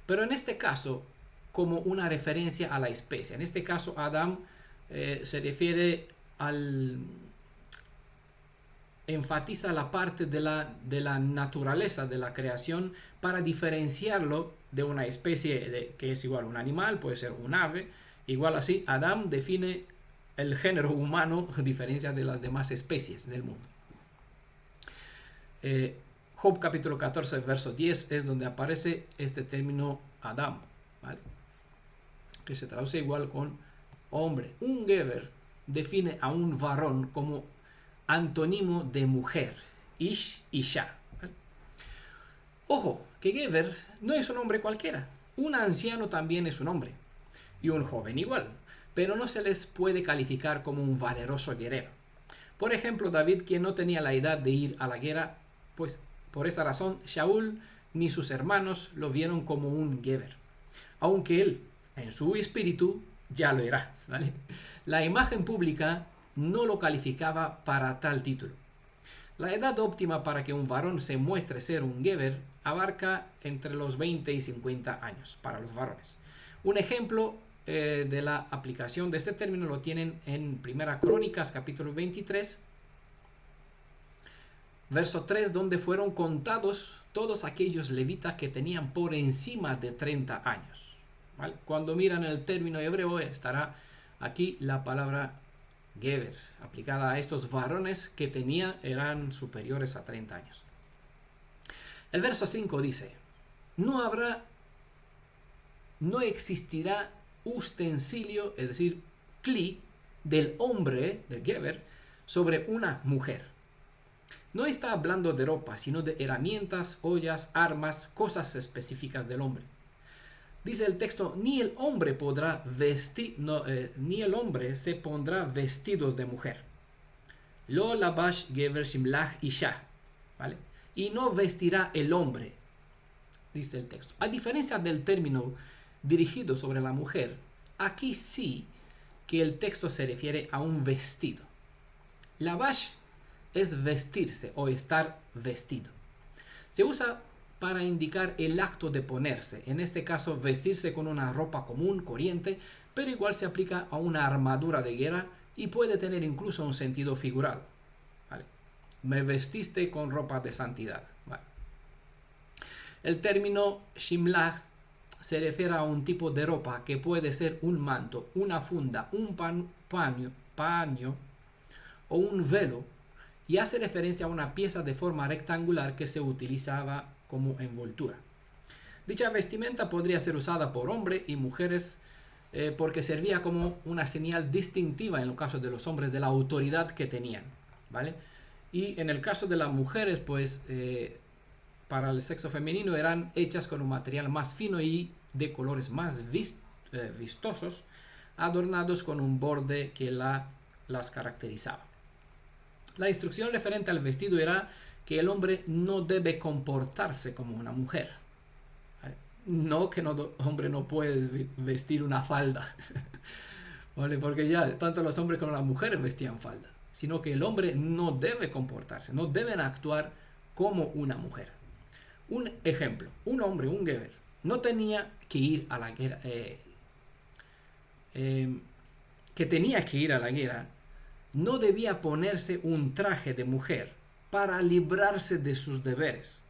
Pero en este caso, como una referencia a la especie. En este caso, Adam se refiere enfatiza la parte de la naturaleza de la creación para diferenciarlo de una especie que es igual a un animal, puede ser un ave. Igual así, Adam define el género humano a diferencia de las demás especies del mundo. Job capítulo 14, verso 10 es donde aparece este término Adam, ¿vale? Que se traduce igual con hombre. Un Geber define a un varón como antónimo de mujer, Ish, Isha. ¿Vale? Ojo, que Geber no es un hombre cualquiera. Un anciano también es un hombre. Y un joven igual. Pero no se les puede calificar como un valeroso guerrero. Por ejemplo, David, quien no tenía la edad de ir a la guerra, pues por esa razón Shaul ni sus hermanos lo vieron como un Geber. Aunque él, en su espíritu, ya lo era. ¿Vale? La imagen pública no lo calificaba para tal título. La edad óptima para que un varón se muestre ser un Geber abarca entre los 20 y 50 años para los varones. Un ejemplo de la aplicación de este término lo tienen en Primera Crónicas capítulo 23, verso 3, donde fueron contados todos aquellos levitas que tenían por encima de 30 años. ¿Vale? Cuando miran el término hebreo estará aquí la palabra Geber, aplicada a estos varones que eran superiores a 30 años. El verso 5 dice, no existirá utensilio, es decir, cli, del hombre, del Geber, sobre una mujer. No está hablando de ropa, sino de herramientas, ollas, armas, cosas específicas del hombre. Dice el texto, ni el hombre podrá vestir, ni el hombre se pondrá vestidos de mujer. Lo labash gever shimlach isha, ¿vale? Y no vestirá el hombre, dice el texto. A diferencia del término dirigido sobre la mujer, aquí sí que el texto se refiere a un vestido. Labash es vestirse o estar vestido. Se usa para indicar el acto de ponerse. En este caso, vestirse con una ropa común, corriente, pero igual se aplica a una armadura de guerra y puede tener incluso un sentido figurado. ¿Vale? Me vestiste con ropa de santidad. ¿Vale? El término shimlag se refiere a un tipo de ropa que puede ser un manto, una funda, un paño o un velo, y hace referencia a una pieza de forma rectangular que se utilizaba como envoltura. Dicha vestimenta podría ser usada por hombres y mujeres porque servía como una señal distintiva en los casos de los hombres de la autoridad que tenían, ¿vale? Y en el caso de las mujeres, pues para el sexo femenino eran hechas con un material más fino y de colores más vistosos, adornados con un borde que las caracterizaba. La instrucción referente al vestido era que el hombre no debe comportarse como una mujer. ¿Vale? No que el hombre no puede vestir una falda, ¿vale? Porque ya tanto los hombres como las mujeres vestían falda, sino que el hombre no debe comportarse, no deben actuar como una mujer. Un ejemplo, un hombre, un guerrero, no tenía que ir a la guerra, que tenía que ir a la guerra, no debía ponerse un traje de mujer para librarse de sus deberes.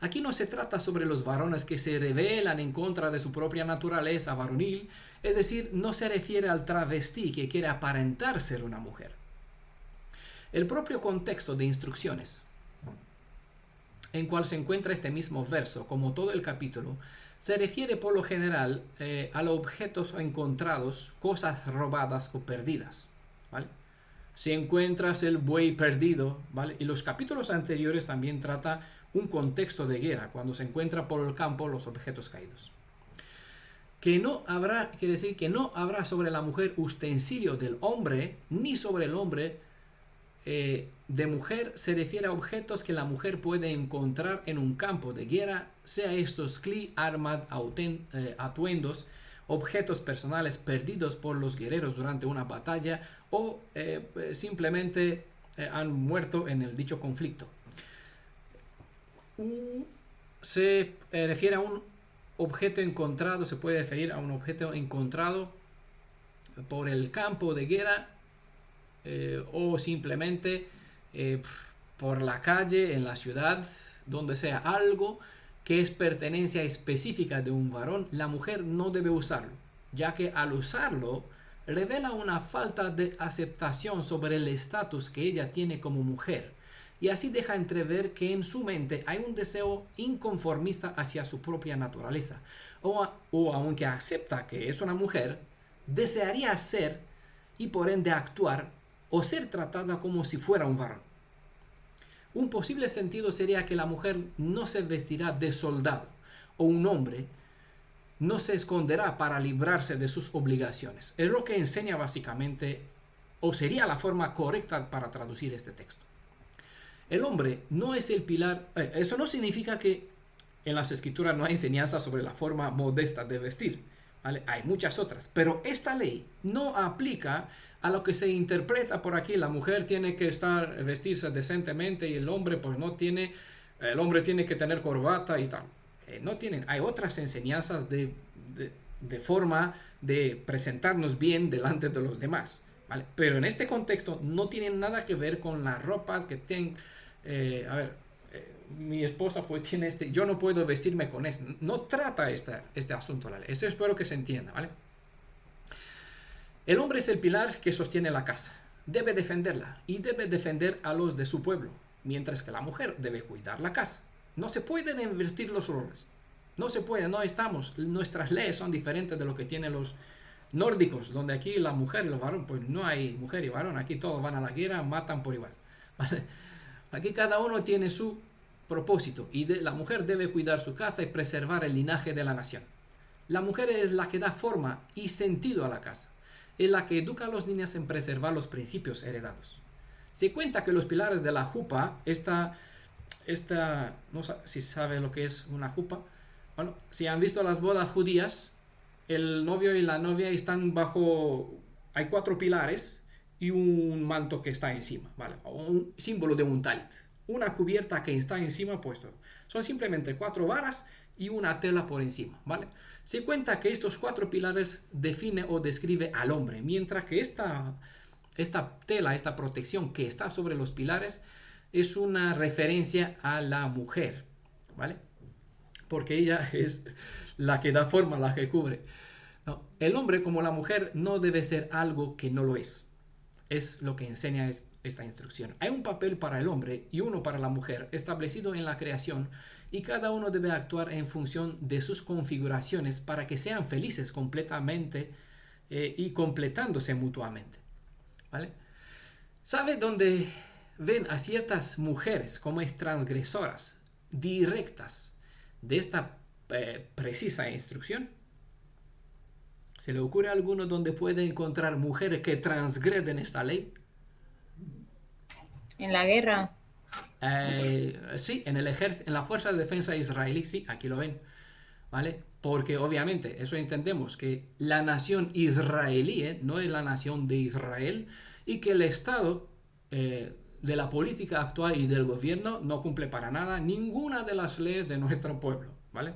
Aquí no se trata sobre los varones que se rebelan en contra de su propia naturaleza varonil, es decir, no se refiere al travesti que quiere aparentar ser una mujer. El propio contexto de instrucciones en cual se encuentra este mismo verso, como todo el capítulo, se refiere por lo general a los objetos encontrados, cosas robadas o perdidas, ¿vale? Si encuentras el buey perdido, ¿vale? Y los capítulos anteriores también trata un contexto de guerra, cuando se encuentra por el campo los objetos caídos. Que no habrá, quiere decir que no habrá sobre la mujer utensilio del hombre, ni sobre el hombre de mujer, se refiere a objetos que la mujer puede encontrar en un campo de guerra, sea estos cli, armas, atuendos, objetos personales perdidos por los guerreros durante una batalla o simplemente han muerto en el dicho conflicto. Se refiere a un objeto encontrado, se puede referir a un objeto encontrado por el campo de guerra o simplemente por la calle, en la ciudad, donde sea algo que es pertenencia específica de un varón. La mujer no debe usarlo, ya que al usarlo revela una falta de aceptación sobre el estatus que ella tiene como mujer, y así deja entrever que en su mente hay un deseo inconformista hacia su propia naturaleza, o aunque acepta que es una mujer, desearía ser y por ende actuar o ser tratada como si fuera un varón. Un posible sentido sería que la mujer no se vestirá de soldado, o un hombre no se esconderá para librarse de sus obligaciones. Es lo que enseña básicamente, o sería la forma correcta para traducir este texto. El hombre no es el pilar. Eso no significa que en las escrituras no hay enseñanza sobre la forma modesta de vestir, ¿vale? Hay muchas otras, pero esta ley no aplica a lo que se interpreta por aquí. La mujer tiene que vestirse decentemente y el hombre pues no tiene, el hombre tiene que tener corbata y tal. No tienen, hay otras enseñanzas de forma de presentarnos bien delante de los demás, ¿vale? Pero en este contexto no tienen nada que ver con la ropa que tengan. Mi esposa pues tiene yo no puedo vestirme con esto. No trata este asunto la ley. Eso espero que se entienda, ¿vale? El hombre es el pilar que sostiene la casa. Debe defenderla y debe defender a los de su pueblo, mientras que la mujer debe cuidar la casa. No se pueden invertir los roles. No se puede, nuestras leyes son diferentes de lo que tienen los nórdicos, donde aquí la mujer y el varón, pues no hay mujer y varón, aquí todos van a la guerra, matan por igual, ¿vale? Aquí cada uno tiene su propósito y la mujer debe cuidar su casa y preservar el linaje de la nación. La mujer es la que da forma y sentido a la casa, es la que educa a los niños en preservar los principios heredados. Se cuenta que los pilares de la jupa, no sé si sabe lo que es una jupa. Bueno, si han visto las bodas judías, el novio y la novia están hay 4 pilares y un manto que está encima, ¿vale? Un símbolo de un talit, una cubierta que está encima puesto. Son simplemente 4 varas y una tela por encima, ¿vale? Se cuenta que estos 4 pilares define o describe al hombre, mientras que esta tela, esta protección que está sobre los pilares es una referencia a la mujer, ¿vale? Porque ella es la que da forma, la que cubre. No, el hombre como la mujer no debe ser algo que no lo es. Es lo que enseña esta instrucción. Hay un papel para el hombre y uno para la mujer establecido en la creación y cada uno debe actuar en función de sus configuraciones para que sean felices completamente y completándose mutuamente. ¿Vale? ¿Sabe dónde ven a ciertas mujeres como es transgresoras directas de esta precisa instrucción? ¿Se le ocurre a alguno donde puede encontrar mujeres que transgreden esta ley? En la guerra. Sí, en el ejército, en la Fuerza de Defensa israelí, sí, aquí lo ven, ¿vale? Porque obviamente, eso entendemos, que la nación israelí no es la nación de Israel y que el Estado de la política actual y del gobierno no cumple para nada ninguna de las leyes de nuestro pueblo, ¿vale?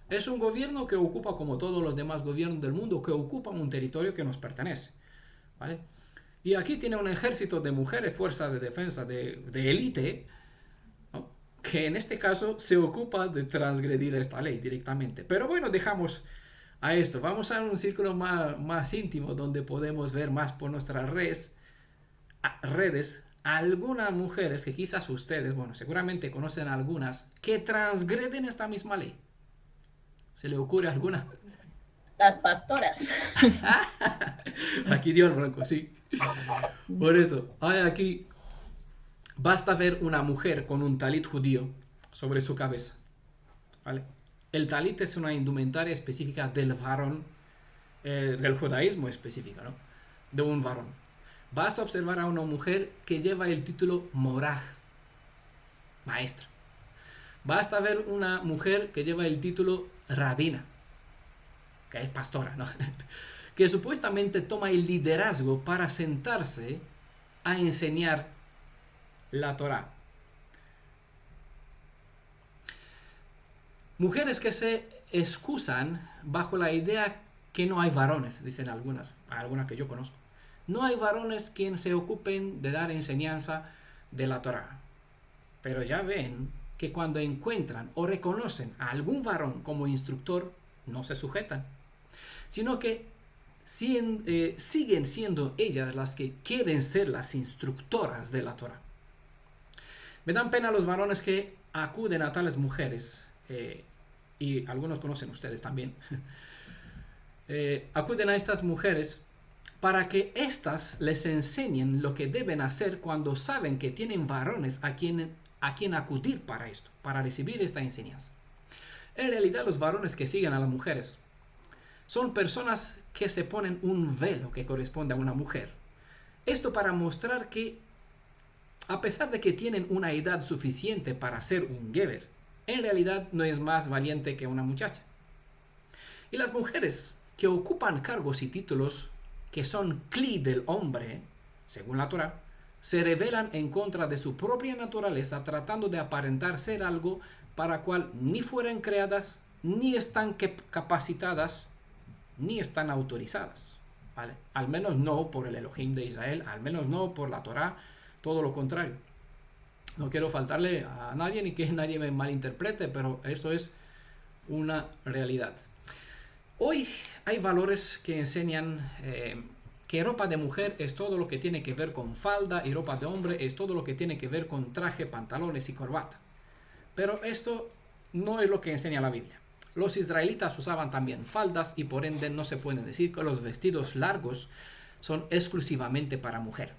Es un gobierno que ocupa, como todos los demás gobiernos del mundo, que ocupan un territorio que nos pertenece, ¿vale? Y aquí tiene un ejército de mujeres, fuerza de defensa de élite, ¿no? Que en este caso se ocupa de transgredir esta ley directamente. Pero bueno, dejamos a esto. Vamos a un círculo más íntimo donde podemos ver más por nuestras redes algunas mujeres que quizás ustedes, bueno, seguramente conocen algunas, que transgreden esta misma ley. ¿Se le ocurre alguna? Las pastoras. Aquí dio el blanco, sí. Por eso, hay aquí, basta ver una mujer con un talit judío sobre su cabeza, ¿vale? El talit es una indumentaria específica del varón, del judaísmo específica, ¿no? De un varón. Basta observar a una mujer que lleva el título moraj, maestra. Basta ver una mujer que lleva el título rabina, que es pastora, ¿no? Que supuestamente toma el liderazgo para sentarse a enseñar la Torá. Mujeres que se excusan bajo la idea que no hay varones, dicen algunas que yo conozco. No hay varones quienes se ocupen de dar enseñanza de la Torá. Pero ya ven que cuando encuentran o reconocen a algún varón como instructor, no se sujetan, sino que siguen siendo ellas las que quieren ser las instructoras de la Torá. Me dan pena los varones que acuden a tales mujeres, y algunos conocen ustedes también, acuden a estas mujeres para que éstas les enseñen lo que deben hacer cuando saben que tienen varones a quien acudir para esto, para recibir esta enseñanza. En realidad, los varones que siguen a las mujeres son personas que se ponen un velo que corresponde a una mujer. Esto para mostrar que, a pesar de que tienen una edad suficiente para ser un geber, en realidad no es más valiente que una muchacha. Y las mujeres que ocupan cargos y títulos que son cli del hombre, según la Torá, se rebelan en contra de su propia naturaleza, tratando de aparentar ser algo para cual ni fueron creadas, ni están capacitadas, ni están autorizadas, ¿vale? Al menos no por el Elohim de Israel, al menos no por la Torá, todo lo contrario. No quiero faltarle a nadie ni que nadie me malinterprete, pero eso es una realidad. Hoy hay valores que enseñan que ropa de mujer es todo lo que tiene que ver con falda y ropa de hombre es todo lo que tiene que ver con traje, pantalones y corbata. Pero esto no es lo que enseña la Biblia. Los israelitas usaban también faldas y por ende no se puede decir que los vestidos largos son exclusivamente para mujer.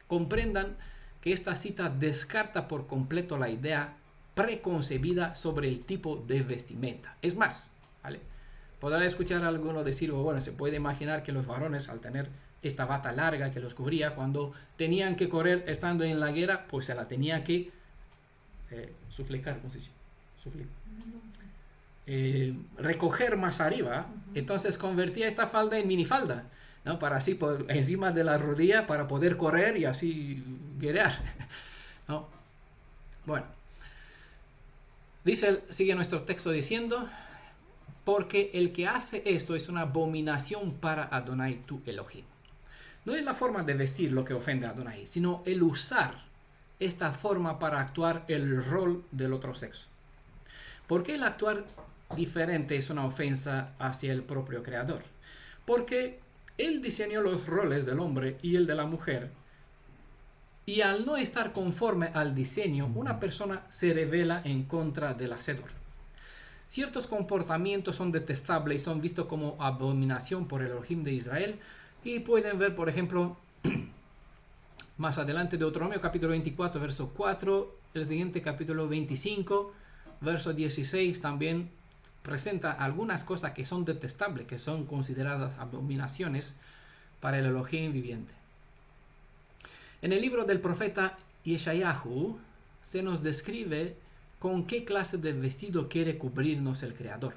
Comprendan que esta cita descarta por completo la idea preconcebida sobre el tipo de vestimenta. Es más, ¿vale? Podrá escuchar a alguno decir, bueno, se puede imaginar que los varones al tener esta bata larga que los cubría, cuando tenían que correr estando en la guerra, pues se la tenía que suflecar, ¿cómo se dice? Recoger más arriba, entonces convertía esta falda en minifalda, ¿no? Para así encima de la rodilla para poder correr y así guerrear, ¿no? Bueno, sigue nuestro texto diciendo, porque el que hace esto es una abominación para Adonai tu Elohim. No es la forma de vestir lo que ofende a Adonai, sino el usar esta forma para actuar el rol del otro sexo. ¿Por qué el actuar diferente es una ofensa hacia el propio Creador? Porque Él diseñó los roles del hombre y el de la mujer, y al no estar conforme al diseño, una persona se rebela en contra del Hacedor. Ciertos comportamientos son detestables y son vistos como abominación por el Elohim de Israel, y pueden ver, por ejemplo, más adelante, Deuteronomio capítulo 24, verso 4, el siguiente capítulo 25, verso 16, también presenta algunas cosas que son detestables, que son consideradas abominaciones para el Elohim viviente. En el libro del profeta Yeshayahu se nos describe con qué clase de vestido quiere cubrirnos el Creador.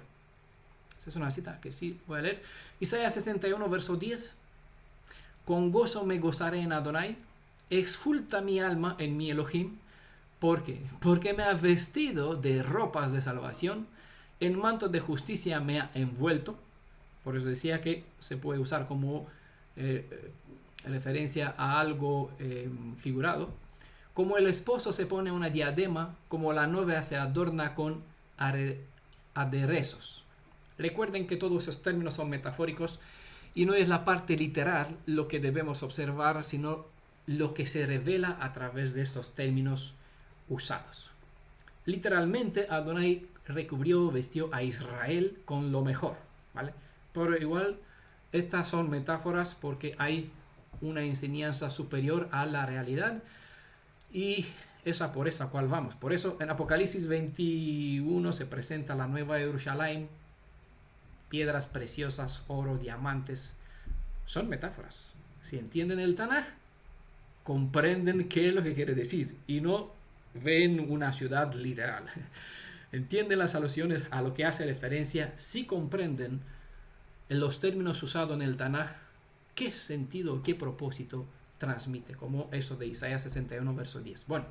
Esa es una cita que sí voy a leer. Isaías 61, verso 10. Con gozo me gozaré en Adonai, exulta mi alma en mi Elohim. ¿Por qué? Porque me ha vestido de ropas de salvación, en manto de justicia me ha envuelto. Por eso decía que se puede usar como referencia a algo figurado. Como el esposo se pone una diadema, como la novia se adorna con aderezos. Recuerden que todos esos términos son metafóricos y no es la parte literal lo que debemos observar, sino lo que se revela a través de estos términos usados. Literalmente, Adonai vestió a Israel con lo mejor, ¿vale? Pero igual, estas son metáforas porque hay una enseñanza superior a la realidad y esa por esa cual vamos. Por eso en Apocalipsis 21 se presenta la nueva Jerusalén, piedras preciosas, oro, diamantes. Son metáforas. Si entienden el Tanaj, comprenden qué es lo que quiere decir y no ven una ciudad literal. Entienden las alusiones a lo que hace referencia si comprenden en los términos usados en el Tanaj qué sentido, qué propósito transmite, como eso de Isaías 61, verso 10. Bueno,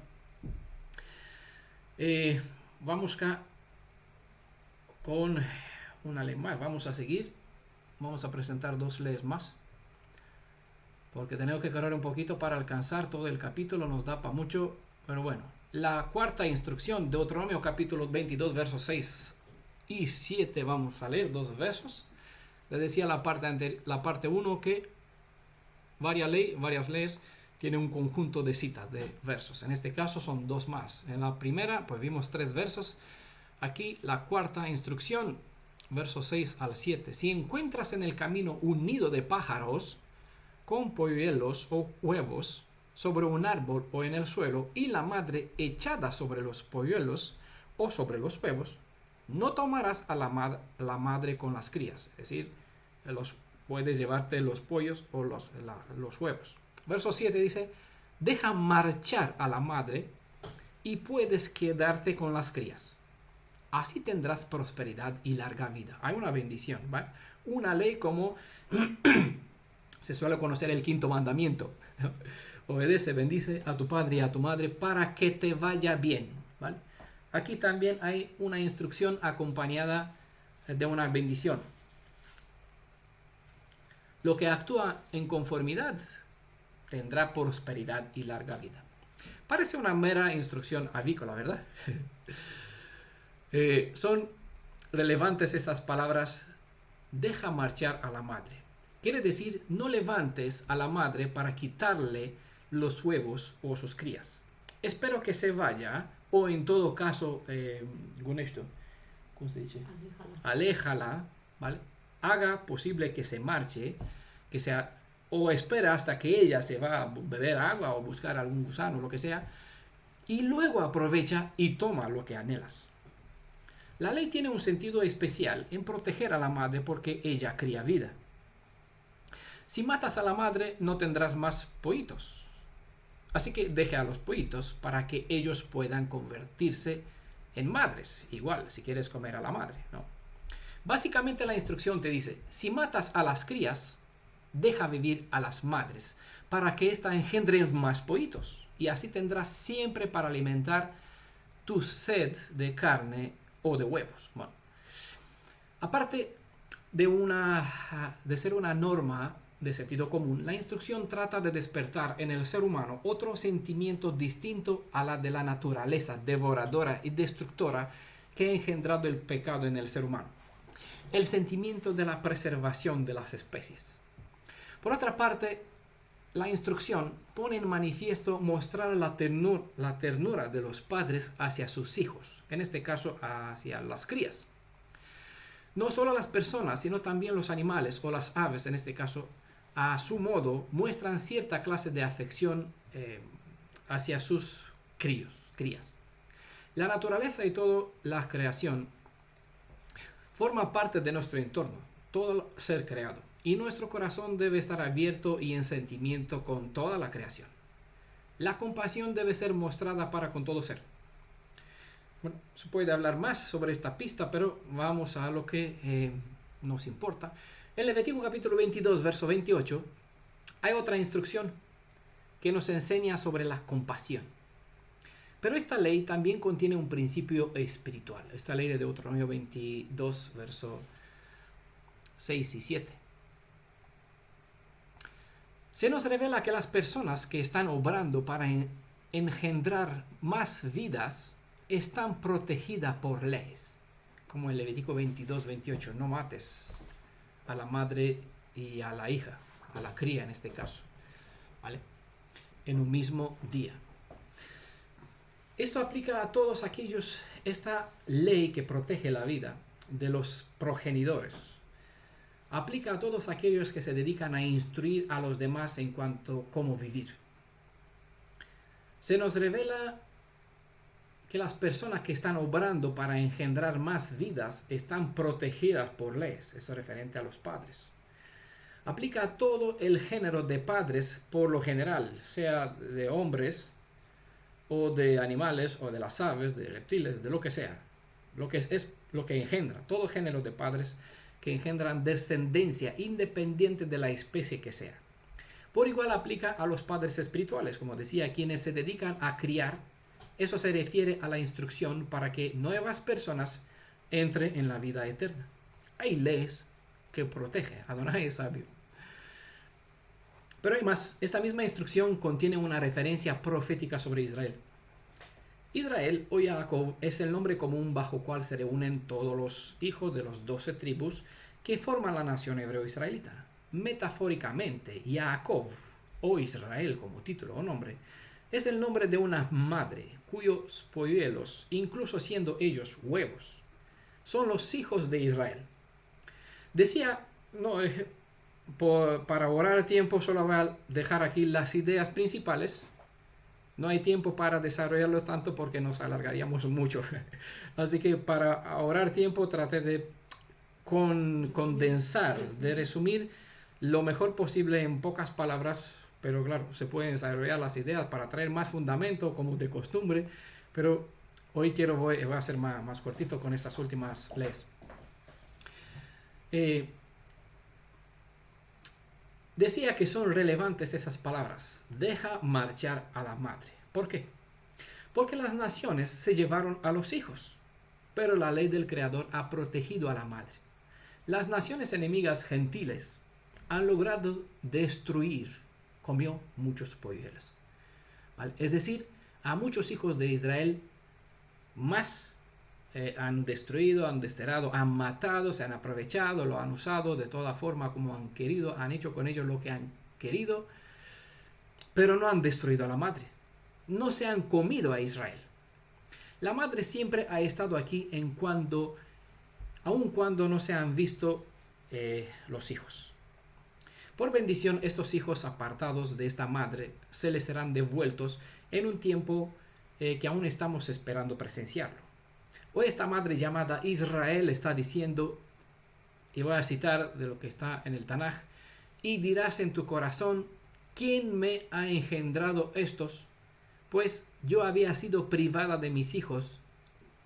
vamos acá con una ley más. Vamos a seguir. Vamos a presentar 2 leyes más, porque tenemos que correr un poquito para alcanzar todo el capítulo. Nos da para mucho, pero bueno. La cuarta instrucción, Deuteronomio capítulo 22, versos 6 y 7. Vamos a leer 2 versos. Les decía la parte 1 que varias leyes tienen un conjunto de citas de versos. En este caso son 2 más. En la primera pues vimos 3 versos. Aquí la cuarta instrucción, versos 6 al 7. Si encuentras en el camino un nido de pájaros con polluelos o huevos sobre un árbol o en el suelo, y la madre echada sobre los polluelos o sobre los huevos, no tomarás a la madre con las crías. Es decir, puedes llevarte los pollos o los huevos. Verso 7 dice, deja marchar a la madre y puedes quedarte con las crías. Así tendrás prosperidad y larga vida. Hay una bendición, ¿vale? Una ley como se suele conocer el 5º mandamiento. Obedece, bendice a tu padre y a tu madre para que te vaya bien, ¿vale? Aquí también hay una instrucción acompañada de una bendición. Lo que actúa en conformidad tendrá prosperidad y larga vida. Parece una mera instrucción avícola, ¿verdad? Son relevantes estas palabras. Deja marchar a la madre. Quiere decir, no levantes a la madre para quitarle los huevos o sus crías. Espero que se vaya, o en todo caso, ¿cómo se dice? Aléjala, ¿vale? Haga posible que se marche, o espera hasta que ella se va a beber agua o buscar algún gusano, lo que sea, y luego aprovecha y toma lo que anhelas. La ley tiene un sentido especial en proteger a la madre porque ella cría vida. Si matas a la madre, no tendrás más pollitos. Así que deje a los pollitos para que ellos puedan convertirse en madres. Igual, si quieres comer a la madre, ¿no? Básicamente la instrucción te dice, si matas a las crías, deja vivir a las madres para que ésta engendren más pollitos. Y así tendrás siempre para alimentar tu sed de carne o de huevos. Bueno, aparte de ser una norma de sentido común, la instrucción trata de despertar en el ser humano otro sentimiento distinto a la de la naturaleza devoradora y destructora que ha engendrado el pecado en el ser humano: el sentimiento de la preservación de las especies. Por otra parte, la instrucción pone en manifiesto mostrar la ternura de los padres hacia sus hijos, en este caso hacia las crías. No solo las personas, sino también los animales o las aves, en este caso, a su modo, muestran cierta clase de afección hacia sus crías. La naturaleza y toda la creación forma parte de nuestro entorno, todo ser creado, y nuestro corazón debe estar abierto y en sentimiento con toda la creación. La compasión debe ser mostrada para con todo ser. Bueno, se puede hablar más sobre esta pista, pero vamos a lo que nos importa. En Levítico capítulo 22, verso 28, hay otra instrucción que nos enseña sobre la compasión. Pero esta ley también contiene un principio espiritual. Esta ley de Deuteronomio 22, verso 6 y 7. Se nos revela que las personas que están obrando para engendrar más vidas están protegidas por leyes. Como en Levítico 22, 28. No mates a la madre y a la hija, a la cría en este caso, ¿vale? En un mismo día. Esto aplica a todos aquellos, esta ley que protege la vida de los progenitores, aplica a todos aquellos que se dedican a instruir a los demás en cuanto a cómo vivir. Se nos revela que las personas que están obrando para engendrar más vidas están protegidas por leyes. Eso es referente a los padres. Aplica a todo el género de padres por lo general, sea de hombres o de animales o de las aves, de reptiles, de lo que sea. Lo que es lo que engendra. Todo género de padres que engendran descendencia independiente de la especie que sea. Por igual aplica a los padres espirituales, como decía, quienes se dedican a criar. Eso se refiere a la instrucción para que nuevas personas entren en la vida eterna. Hay leyes que protegen. Adonai es sabio. Pero hay más. Esta misma instrucción contiene una referencia profética sobre Israel. Israel o Jacob es el nombre común bajo cual se reúnen todos los hijos de los 12 tribus que forman la nación hebreo-israelita. Metafóricamente, Jacob o Israel como título o nombre es el nombre de una madre cuyos polluelos, incluso siendo ellos huevos, son los hijos de Israel. Decía, para ahorrar tiempo solo voy a dejar aquí las ideas principales. No hay tiempo para desarrollarlo tanto porque nos alargaríamos mucho. Así que para ahorrar tiempo traté de condensar, de resumir lo mejor posible en pocas palabras. Pero claro, se pueden desarrollar las ideas para traer más fundamento como de costumbre. Pero hoy voy a ser más cortito con estas últimas leyes. Decía que son relevantes esas palabras. Deja marchar a la madre. ¿Por qué? Porque las naciones se llevaron a los hijos, pero la ley del Creador ha protegido a la madre. Las naciones enemigas gentiles han logrado destruir, comió muchos polluelos. ¿Vale? Es decir, a muchos hijos de Israel más han destruido, han desterrado, han matado, se han aprovechado, lo han usado de toda forma como han querido, han hecho con ellos lo que han querido, pero no han destruido a la madre. No se han comido a Israel. La madre siempre ha estado aquí aun cuando no se han visto los hijos. Por bendición, estos hijos apartados de esta madre se les serán devueltos en un tiempo que aún estamos esperando presenciarlo. Hoy esta madre llamada Israel está diciendo, y voy a citar de lo que está en el Tanaj, y dirás en tu corazón, ¿quién me ha engendrado estos? Pues yo había sido privada de mis hijos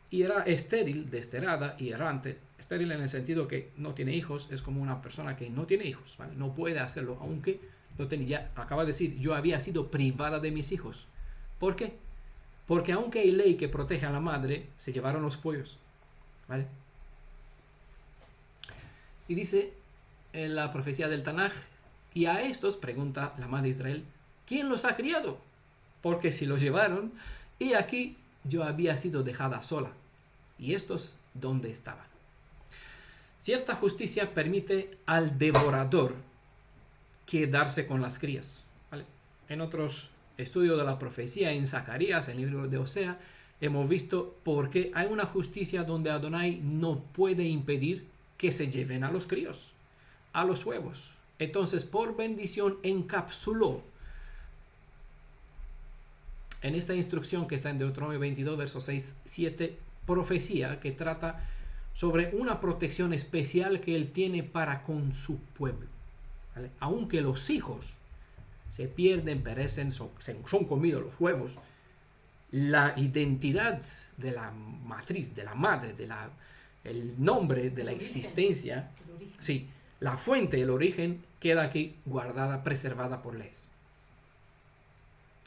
y era estéril, desterrada y errante. Estéril en el sentido que no tiene hijos, es como una persona que no tiene hijos, ¿vale? No puede hacerlo, aunque lo tenía. Acaba de decir, yo había sido privada de mis hijos. ¿Por qué? porque aunque hay ley que protege a la madre, se llevaron los pollos. ¿Vale? Y dice en la profecía del Tanaj, y a estos, pregunta la madre de Israel, ¿quién los ha criado? Porque si los llevaron, y aquí yo había sido dejada sola. ¿Y estos dónde estaban? Cierta justicia permite al devorador quedarse con las crías. ¿Vale? En otros estudios de la profecía, en Zacarías, en el libro de Osea, hemos visto por qué hay una justicia donde Adonai no puede impedir que se lleven a los críos, a los huevos. Entonces, por bendición, encapsuló en esta instrucción que está en Deuteronomio 22, versos 6, 7, profecía que trata sobre una protección especial que él tiene para con su pueblo. ¿Vale? Aunque los hijos se pierden, perecen, son comidos los huevos, la identidad de la matriz, de la madre, el nombre de la existencia, sí, la fuente, el origen, queda aquí guardada, preservada por leyes.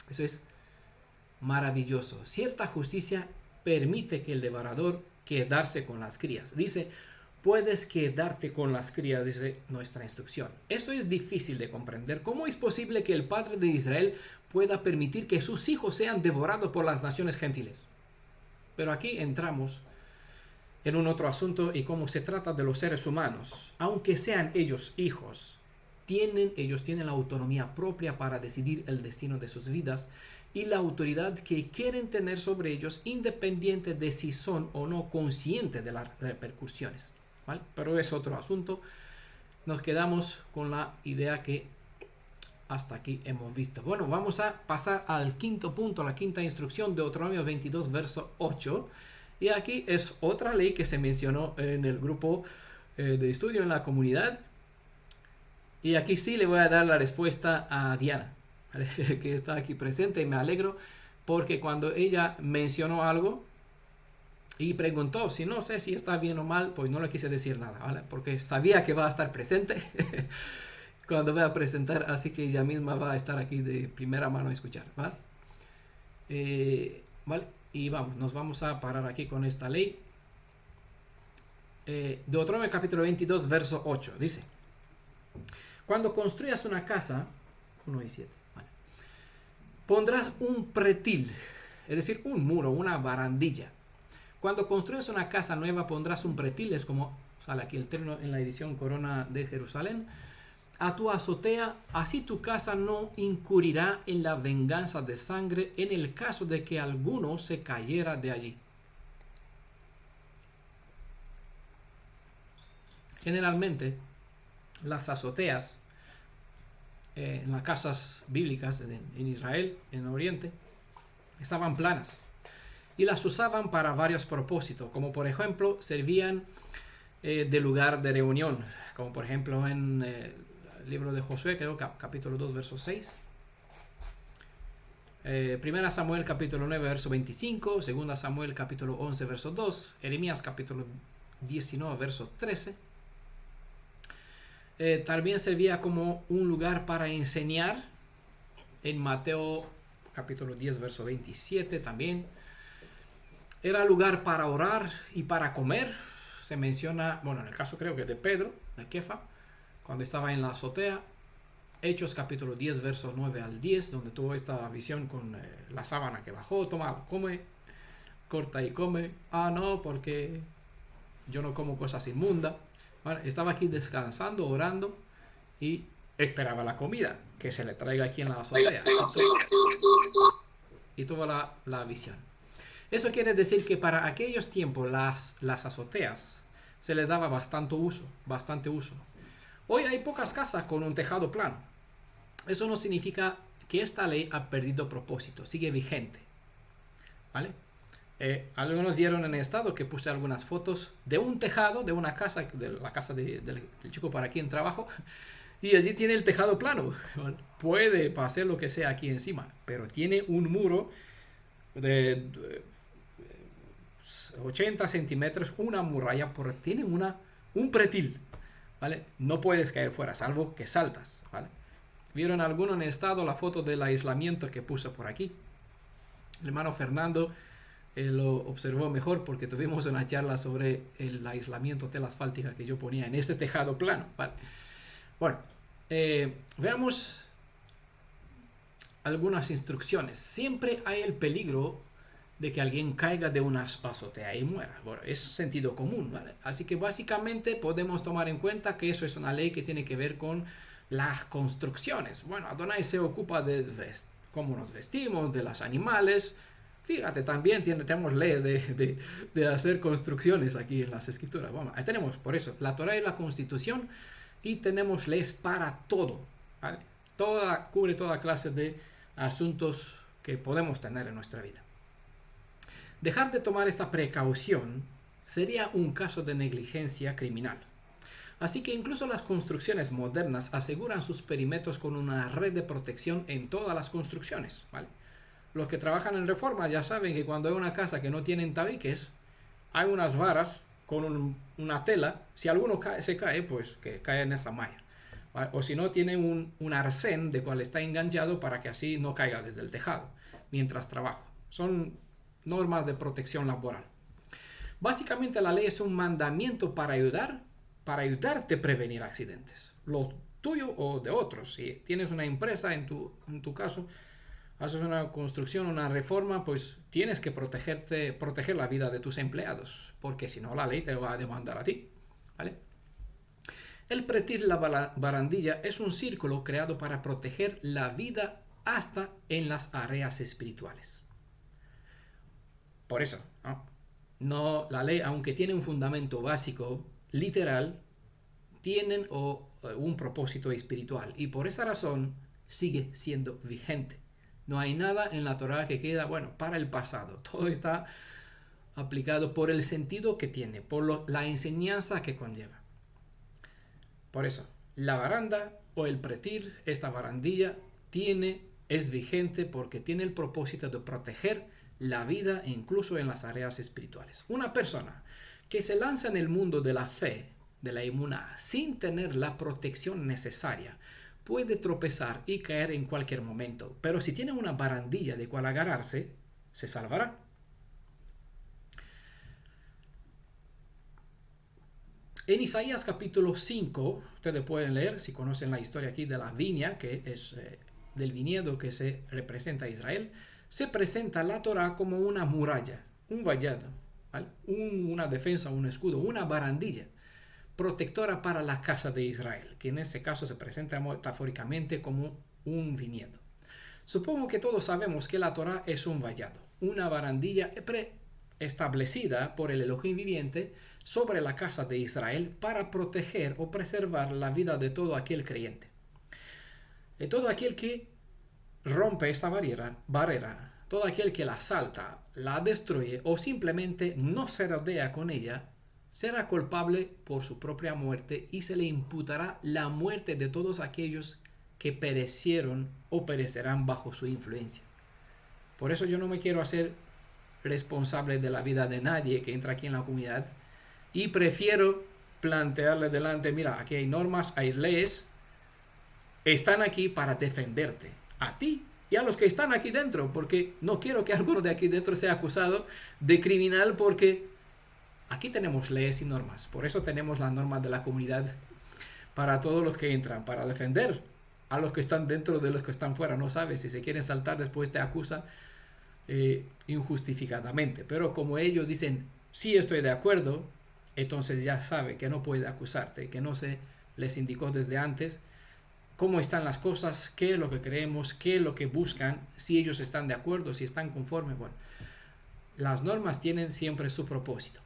Eso es maravilloso. Cierta justicia permite que el devorador quedarse con las crías. Dice, puedes quedarte con las crías, dice nuestra instrucción. Esto es difícil de comprender. ¿Cómo es posible que el padre de Israel pueda permitir que sus hijos sean devorados por las naciones gentiles? Pero aquí entramos en un otro asunto, y cómo se trata de los seres humanos. Aunque sean ellos hijos, ellos tienen la autonomía propia para decidir el destino de sus vidas y la autoridad que quieren tener sobre ellos, independiente de si son o no conscientes de las repercusiones. ¿Vale? Pero es otro asunto. Nos quedamos con la idea que hasta aquí hemos visto. Bueno, vamos a pasar al quinto punto, la quinta instrucción de Deuteronomio 22, verso 8. Y aquí es otra ley que se mencionó en el grupo de estudio en la comunidad. Y aquí sí le voy a dar la respuesta a Diana, ¿vale? Que está aquí presente, y me alegro porque cuando ella mencionó algo y preguntó si no sé si está bien o mal, pues no le quise decir nada, ¿vale? Porque sabía que va a estar presente cuando voy a presentar, así que ella misma va a estar aquí de primera mano a escuchar, ¿vale? ¿Vale? Y nos vamos a parar aquí con esta ley. Deuteronomio capítulo 22, verso 8, dice: cuando construyas una casa, 1 y 7, ¿vale?, pondrás un pretil, es decir, un muro, una barandilla. Cuando construyas una casa nueva, pondrás un pretil, es como sale aquí el término en la edición Corona de Jerusalén, a tu azotea, así tu casa no incurrirá en la venganza de sangre en el caso de que alguno se cayera de allí. Generalmente, las azoteas en las casas bíblicas en Israel, en Oriente, estaban planas y las usaban para varios propósitos, como por ejemplo servían de lugar de reunión, como por ejemplo en el libro de Josué, creo capítulo 2, verso 6, 1 Samuel capítulo 9, verso 25, 2 Samuel capítulo 11, verso 2, Jeremías capítulo 19, verso 13. También servía como un lugar para enseñar en Mateo capítulo 10, verso 27 también. Era lugar para orar y para comer. Se menciona, bueno, en el caso creo que de Pedro, de Kefa, cuando estaba en la azotea. Hechos capítulo 10, verso 9 al 10, donde tuvo esta visión con la sábana que bajó. Toma, come, corta y come. Ah, no, porque yo no como cosas inmundas. Bueno, estaba aquí descansando, orando, y esperaba la comida que se le traiga aquí en la azotea. Y tuvo la visión. Eso quiere decir que para aquellos tiempos las azoteas se les daba bastante uso. Hoy hay pocas casas con un tejado plano. Eso no significa que esta ley ha perdido propósito, sigue vigente, ¿vale? Algunos vieron en el estado que puse algunas fotos de un tejado de una casa, de la casa del chico para quien trabajo, y allí tiene el tejado plano. Puede hacer lo que sea aquí encima, pero tiene un muro de 80 centímetros, una muralla, tiene un pretil, ¿vale? No puedes caer fuera, salvo que saltas, ¿vale? Vieron algunos en el estado la foto del aislamiento que puse por aquí. El hermano Fernando lo observó mejor porque tuvimos una charla sobre el aislamiento tela asfáltica que yo ponía en este tejado plano, ¿vale? Bueno, veamos algunas instrucciones. Siempre hay el peligro de que alguien caiga de una azotea y muera. Bueno, es sentido común, ¿vale? Así que básicamente podemos tomar en cuenta que eso es una ley que tiene que ver con las construcciones. Bueno, Adonai se ocupa de cómo nos vestimos, de los animales. Fíjate, también tenemos leyes de hacer construcciones aquí en las escrituras. Bueno, ahí tenemos, por eso, la Torah y la Constitución, y tenemos leyes para todo, ¿vale? Cubre toda clase de asuntos que podemos tener en nuestra vida. Dejar de tomar esta precaución sería un caso de negligencia criminal. Así que incluso las construcciones modernas aseguran sus perímetros con una red de protección en todas las construcciones, ¿vale? Los que trabajan en reforma ya saben que cuando hay una casa que no tiene tabiques, hay unas varas con una tela. Si alguno se cae, pues que cae en esa malla, ¿vale? O si no, tiene un arcén de cual está enganchado para que así no caiga desde el tejado mientras trabajo. Son normas de protección laboral. Básicamente la ley es un mandamiento para ayudarte a prevenir accidentes, lo tuyo o de otros. Si tienes una empresa, en tu caso, haces una construcción, una reforma, pues tienes que proteger la vida de tus empleados, porque si no la ley te va a demandar a ti, ¿vale? El pretir la barandilla es un círculo creado para proteger la vida hasta en las áreas espirituales. Por eso, no, la ley, aunque tiene un fundamento básico, literal, tienen un propósito espiritual, y por esa razón sigue siendo vigente. No hay nada en la Torah que queda, para el pasado. Todo está aplicado por el sentido que tiene, por la enseñanza que conlleva. Por eso, la baranda o el pretir, esta barandilla, es vigente porque tiene el propósito de proteger la vida incluso en las áreas espirituales. Una persona que se lanza en el mundo de la fe, de la emuná, sin tener la protección necesaria, puede tropezar y caer en cualquier momento, pero si tiene una barandilla de cual agarrarse, se salvará. En Isaías capítulo 5, ustedes pueden leer, si conocen la historia aquí de la viña, que es del viñedo que se representa a Israel, se presenta la Torah como una muralla, un vallado, ¿vale? Una defensa, un escudo, una barandilla protectora para la casa de Israel, que en ese caso se presenta metafóricamente como un viñedo. Supongo que todos sabemos que la Torah es un vallado, una barandilla preestablecida por el Elohim viviente sobre la casa de Israel para proteger o preservar la vida de todo aquel creyente. De todo aquel que rompe esta barrera, todo aquel que la salta, la destruye o simplemente no se rodea con ella, será culpable por su propia muerte y se le imputará la muerte de todos aquellos que perecieron o perecerán bajo su influencia. Por eso yo no me quiero hacer responsable de la vida de nadie que entra aquí en la comunidad, y prefiero plantearle delante, mira, aquí hay normas, hay leyes, están aquí para defenderte a ti y a los que están aquí dentro, porque no quiero que alguno de aquí dentro sea acusado de criminal, porque aquí tenemos leyes y normas. Por eso tenemos las normas de la comunidad para todos los que entran, para defender a los que están dentro de los que están fuera. No sabes, si se quieren saltar después te acusa injustificadamente, pero como ellos dicen sí estoy de acuerdo, entonces ya sabe que no puede acusarte, que no se les indicó desde antes cómo están las cosas, qué es lo que creemos, qué es lo que buscan, si ellos están de acuerdo, si están conformes. Bueno, las normas tienen siempre su propósito.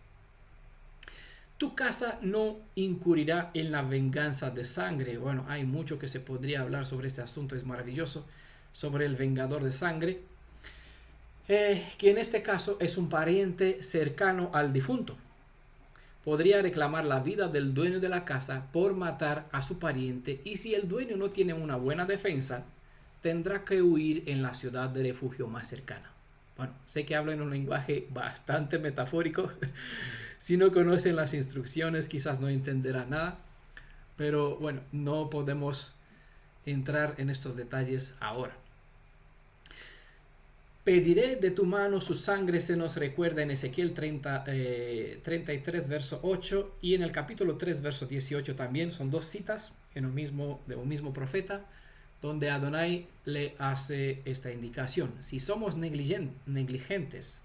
Tu casa no incurrirá en la venganza de sangre. Bueno, hay mucho que se podría hablar sobre este asunto, es maravilloso, sobre el vengador de sangre, que en este caso es un pariente cercano al difunto. Podría reclamar la vida del dueño de la casa por matar a su pariente, y si el dueño no tiene una buena defensa, tendrá que huir en la ciudad de refugio más cercana. Bueno, sé que hablo en un lenguaje bastante metafórico. Si no conocen las instrucciones, quizás no entenderán nada, pero bueno, no podemos entrar en estos detalles ahora. Pediré de tu mano su sangre, se nos recuerda en Ezequiel 33, verso 8, y en el capítulo 3, verso 18 también. Son dos citas de un mismo profeta, donde Adonai le hace esta indicación. Si somos negligentes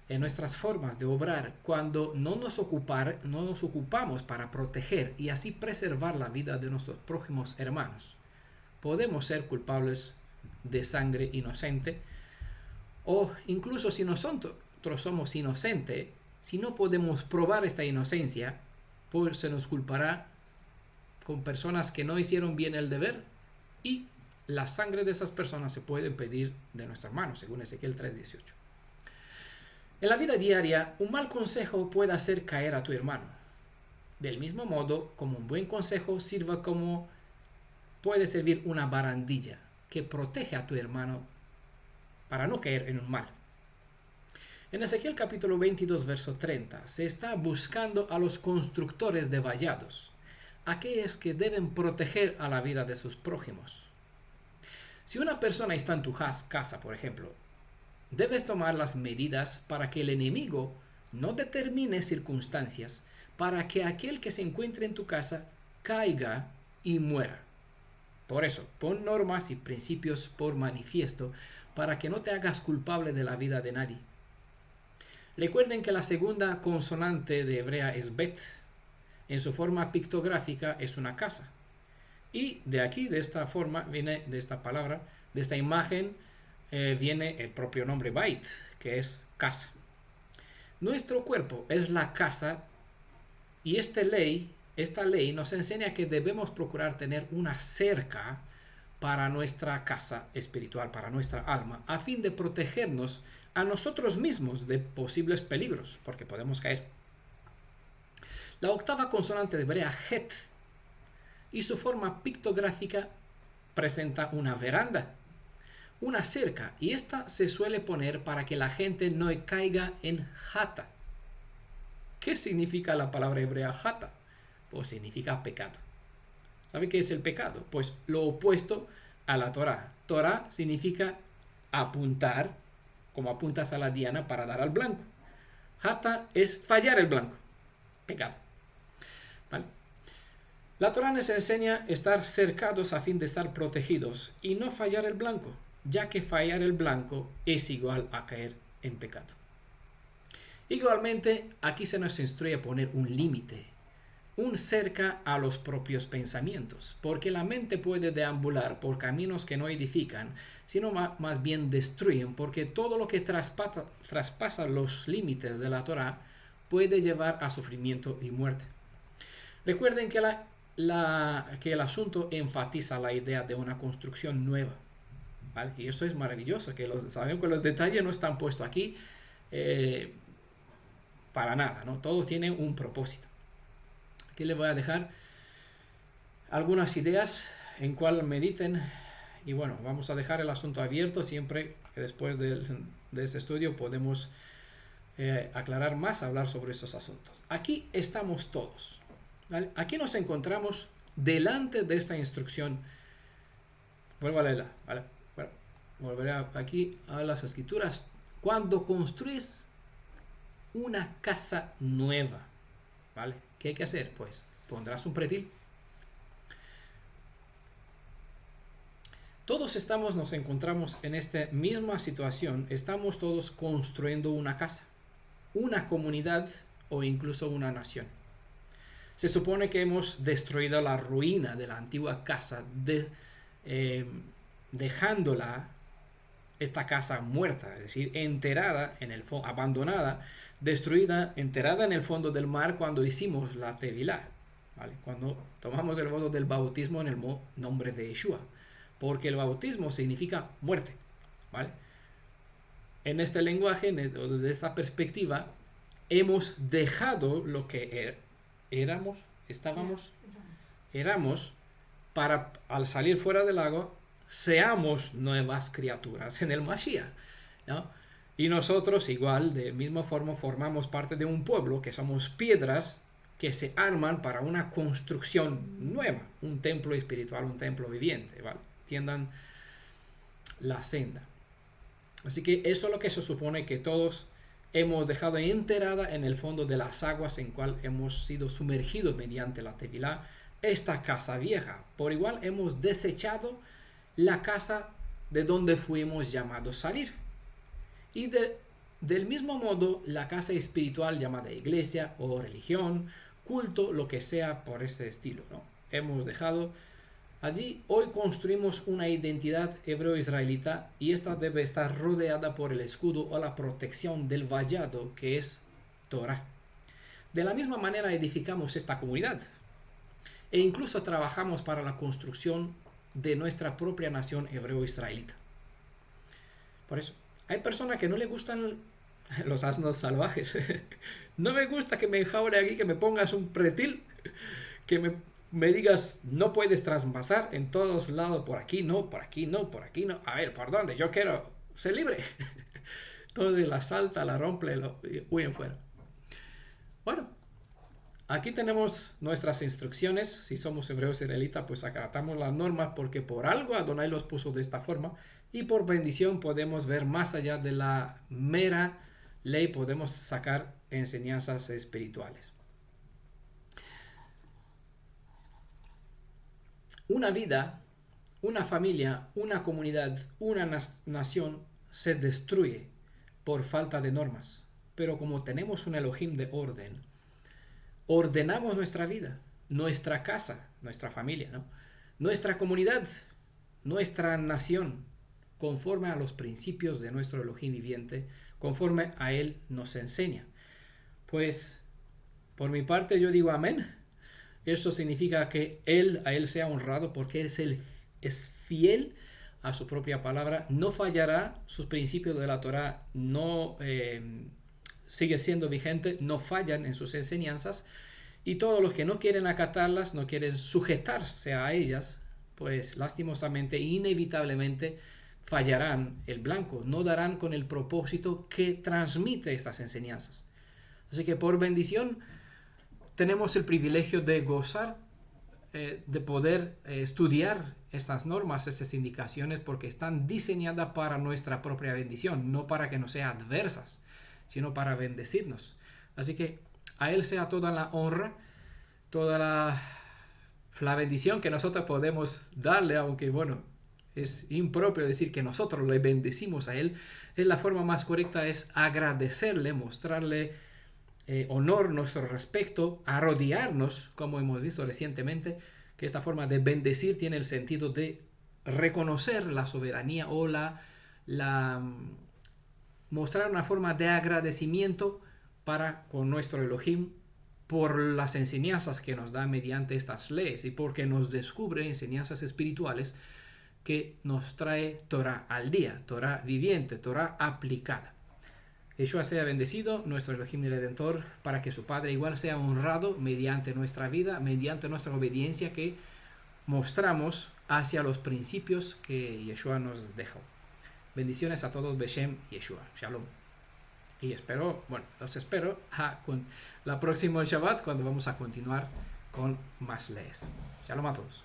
en nuestras formas de obrar, cuando no nos ocupamos para proteger y así preservar la vida de nuestros prójimos hermanos, podemos ser culpables de sangre inocente. O incluso si nosotros somos inocentes, si no podemos probar esta inocencia, pues se nos culpará con personas que no hicieron bien el deber, y la sangre de esas personas se puede pedir de nuestras manos, según Ezequiel 3:18. En la vida diaria, un mal consejo puede hacer caer a tu hermano. Del mismo modo, como un buen consejo puede servir una barandilla que protege a tu hermano para no caer en un mal. En Ezequiel capítulo 22, verso 30, se está buscando a los constructores de vallados, aquellos que deben proteger a la vida de sus prójimos. Si una persona está en tu casa, por ejemplo, debes tomar las medidas para que el enemigo no determine circunstancias para que aquel que se encuentre en tu casa caiga y muera. Por eso, pon normas y principios por manifiesto para que no te hagas culpable de la vida de nadie. Recuerden que la segunda consonante de hebrea es bet. En su forma pictográfica es una casa. Y de aquí, de esta forma, viene de esta palabra, de esta imagen, viene el propio nombre bait, que es casa. Nuestro cuerpo es la casa, y esta ley nos enseña que debemos procurar tener una cerca para nuestra casa espiritual, para nuestra alma, a fin de protegernos a nosotros mismos de posibles peligros, porque podemos caer. La octava consonante de hebrea, het, y su forma pictográfica presenta una veranda, una cerca, y esta se suele poner para que la gente no caiga en jata. ¿Qué significa la palabra hebrea jata? Pues significa pecado. ¿Sabe qué es el pecado? Pues lo opuesto a la Torá. Torá significa apuntar, como apuntas a la diana para dar al blanco. Jata es fallar el blanco. Pecado. ¿Vale? La Torá nos enseña estar cercados a fin de estar protegidos y no fallar el blanco, ya que fallar el blanco es igual a caer en pecado. Igualmente, aquí se nos instruye a poner un límite, un cerca a los propios pensamientos, porque la mente puede deambular por caminos que no edifican, sino más bien destruyen, porque todo lo que traspasa los límites de la Torá puede llevar a sufrimiento y muerte. Recuerden que el asunto enfatiza la idea de una construcción nueva, ¿vale? Y eso es maravilloso, saben que los detalles no están puestos aquí para nada, ¿no? Todo tiene un propósito. Aquí les voy a dejar algunas ideas en cual mediten, y bueno, vamos a dejar el asunto abierto siempre que después de ese estudio podemos aclarar más, hablar sobre esos asuntos. Aquí estamos todos, ¿vale? Aquí nos encontramos delante de esta instrucción. Vuelvo a leerla, ¿vale? Bueno, volveré aquí a las escrituras. Cuando construyes una casa nueva, ¿vale? ¿Qué hay que hacer? Pues pondrás un pretil. Todos nos encontramos en esta misma situación. Estamos todos construyendo una casa, una comunidad o incluso una nación. Se supone que hemos destruido la ruina de la antigua casa, dejándola, esta casa muerta, es decir, enterrada en el fondo, abandonada, destruida, enterrada en el fondo del mar cuando hicimos la Tevilá, ¿vale? Cuando tomamos el voto del bautismo en el nombre de Yeshua, porque el bautismo significa muerte, ¿vale? En este lenguaje, desde esta perspectiva, hemos dejado lo que éramos para, al salir fuera del agua, seamos nuevas criaturas en el Mashiach, ¿no? Y nosotros igual, de misma forma, formamos parte de un pueblo que somos piedras que se arman para una construcción nueva, un templo espiritual, un templo viviente, ¿vale? Entiendan la senda. Así que eso es lo que se supone que todos hemos dejado enterrada en el fondo de las aguas en cual hemos sido sumergidos mediante la Tevilá, esta casa vieja. Por igual hemos desechado la casa de donde fuimos llamados a salir. Y del mismo modo, la casa espiritual llamada iglesia o religión, culto, lo que sea por este estilo, ¿no? Hemos dejado allí. Hoy construimos una identidad hebreo-israelita y esta debe estar rodeada por el escudo o la protección del vallado que es Torah. De la misma manera edificamos esta comunidad e incluso trabajamos para la construcción de nuestra propia nación hebreo-israelita. Por eso, hay personas que no le gustan los asnos salvajes. No me gusta que me enjaure aquí, que me pongas un pretil, que me digas no puedes traspasar en todos lados, por aquí no, por aquí no, por aquí no. A ver, ¿por dónde? Yo quiero ser libre. Entonces la salta, la rompe, huyen fuera. Bueno, aquí tenemos nuestras instrucciones. Si somos hebreos israelitas, pues acatamos las normas porque por algo Adonai los puso de esta forma y por bendición podemos ver más allá de la mera ley, podemos sacar enseñanzas espirituales. Una vida, una familia, una comunidad, una nación se destruye por falta de normas. Pero como tenemos un Elohim de orden, ordenamos nuestra vida, nuestra casa, nuestra familia, ¿no? Nuestra comunidad, nuestra nación, conforme a los principios de nuestro Elohim viviente, conforme a Él nos enseña. Pues, por mi parte yo digo amén. Eso significa que a Él sea honrado porque Él es fiel a su propia palabra, no fallará, sus principios de la Torah no sigue siendo vigente, no fallan en sus enseñanzas, y todos los que no quieren acatarlas, no quieren sujetarse a ellas, pues lastimosamente, inevitablemente fallarán el blanco, no darán con el propósito que transmite estas enseñanzas. Así que por bendición tenemos el privilegio de gozar, de poder estudiar estas normas, estas indicaciones, porque están diseñadas para nuestra propia bendición, no para que nos sean adversas, sino para bendecirnos. Así que a Él sea toda la honra, toda la bendición que nosotros podemos darle, aunque bueno, es impropio decir que nosotros le bendecimos a Él. Es la forma más correcta, es agradecerle, mostrarle honor, nuestro respeto, arrodillarnos, como hemos visto recientemente, que esta forma de bendecir tiene el sentido de reconocer la soberanía o mostrar una forma de agradecimiento para con nuestro Elohim por las enseñanzas que nos da mediante estas leyes y porque nos descubre enseñanzas espirituales que nos trae Torah al día, Torah viviente, Torah aplicada. Yeshua sea bendecido, nuestro Elohim y Redentor, para que su Padre igual sea honrado mediante nuestra vida, mediante nuestra obediencia que mostramos hacia los principios que Yeshua nos dejó. Bendiciones a todos, Beshem Yeshua. Shalom. Y los espero con la próxima Shabbat cuando vamos a continuar con más leyes. Shalom a todos.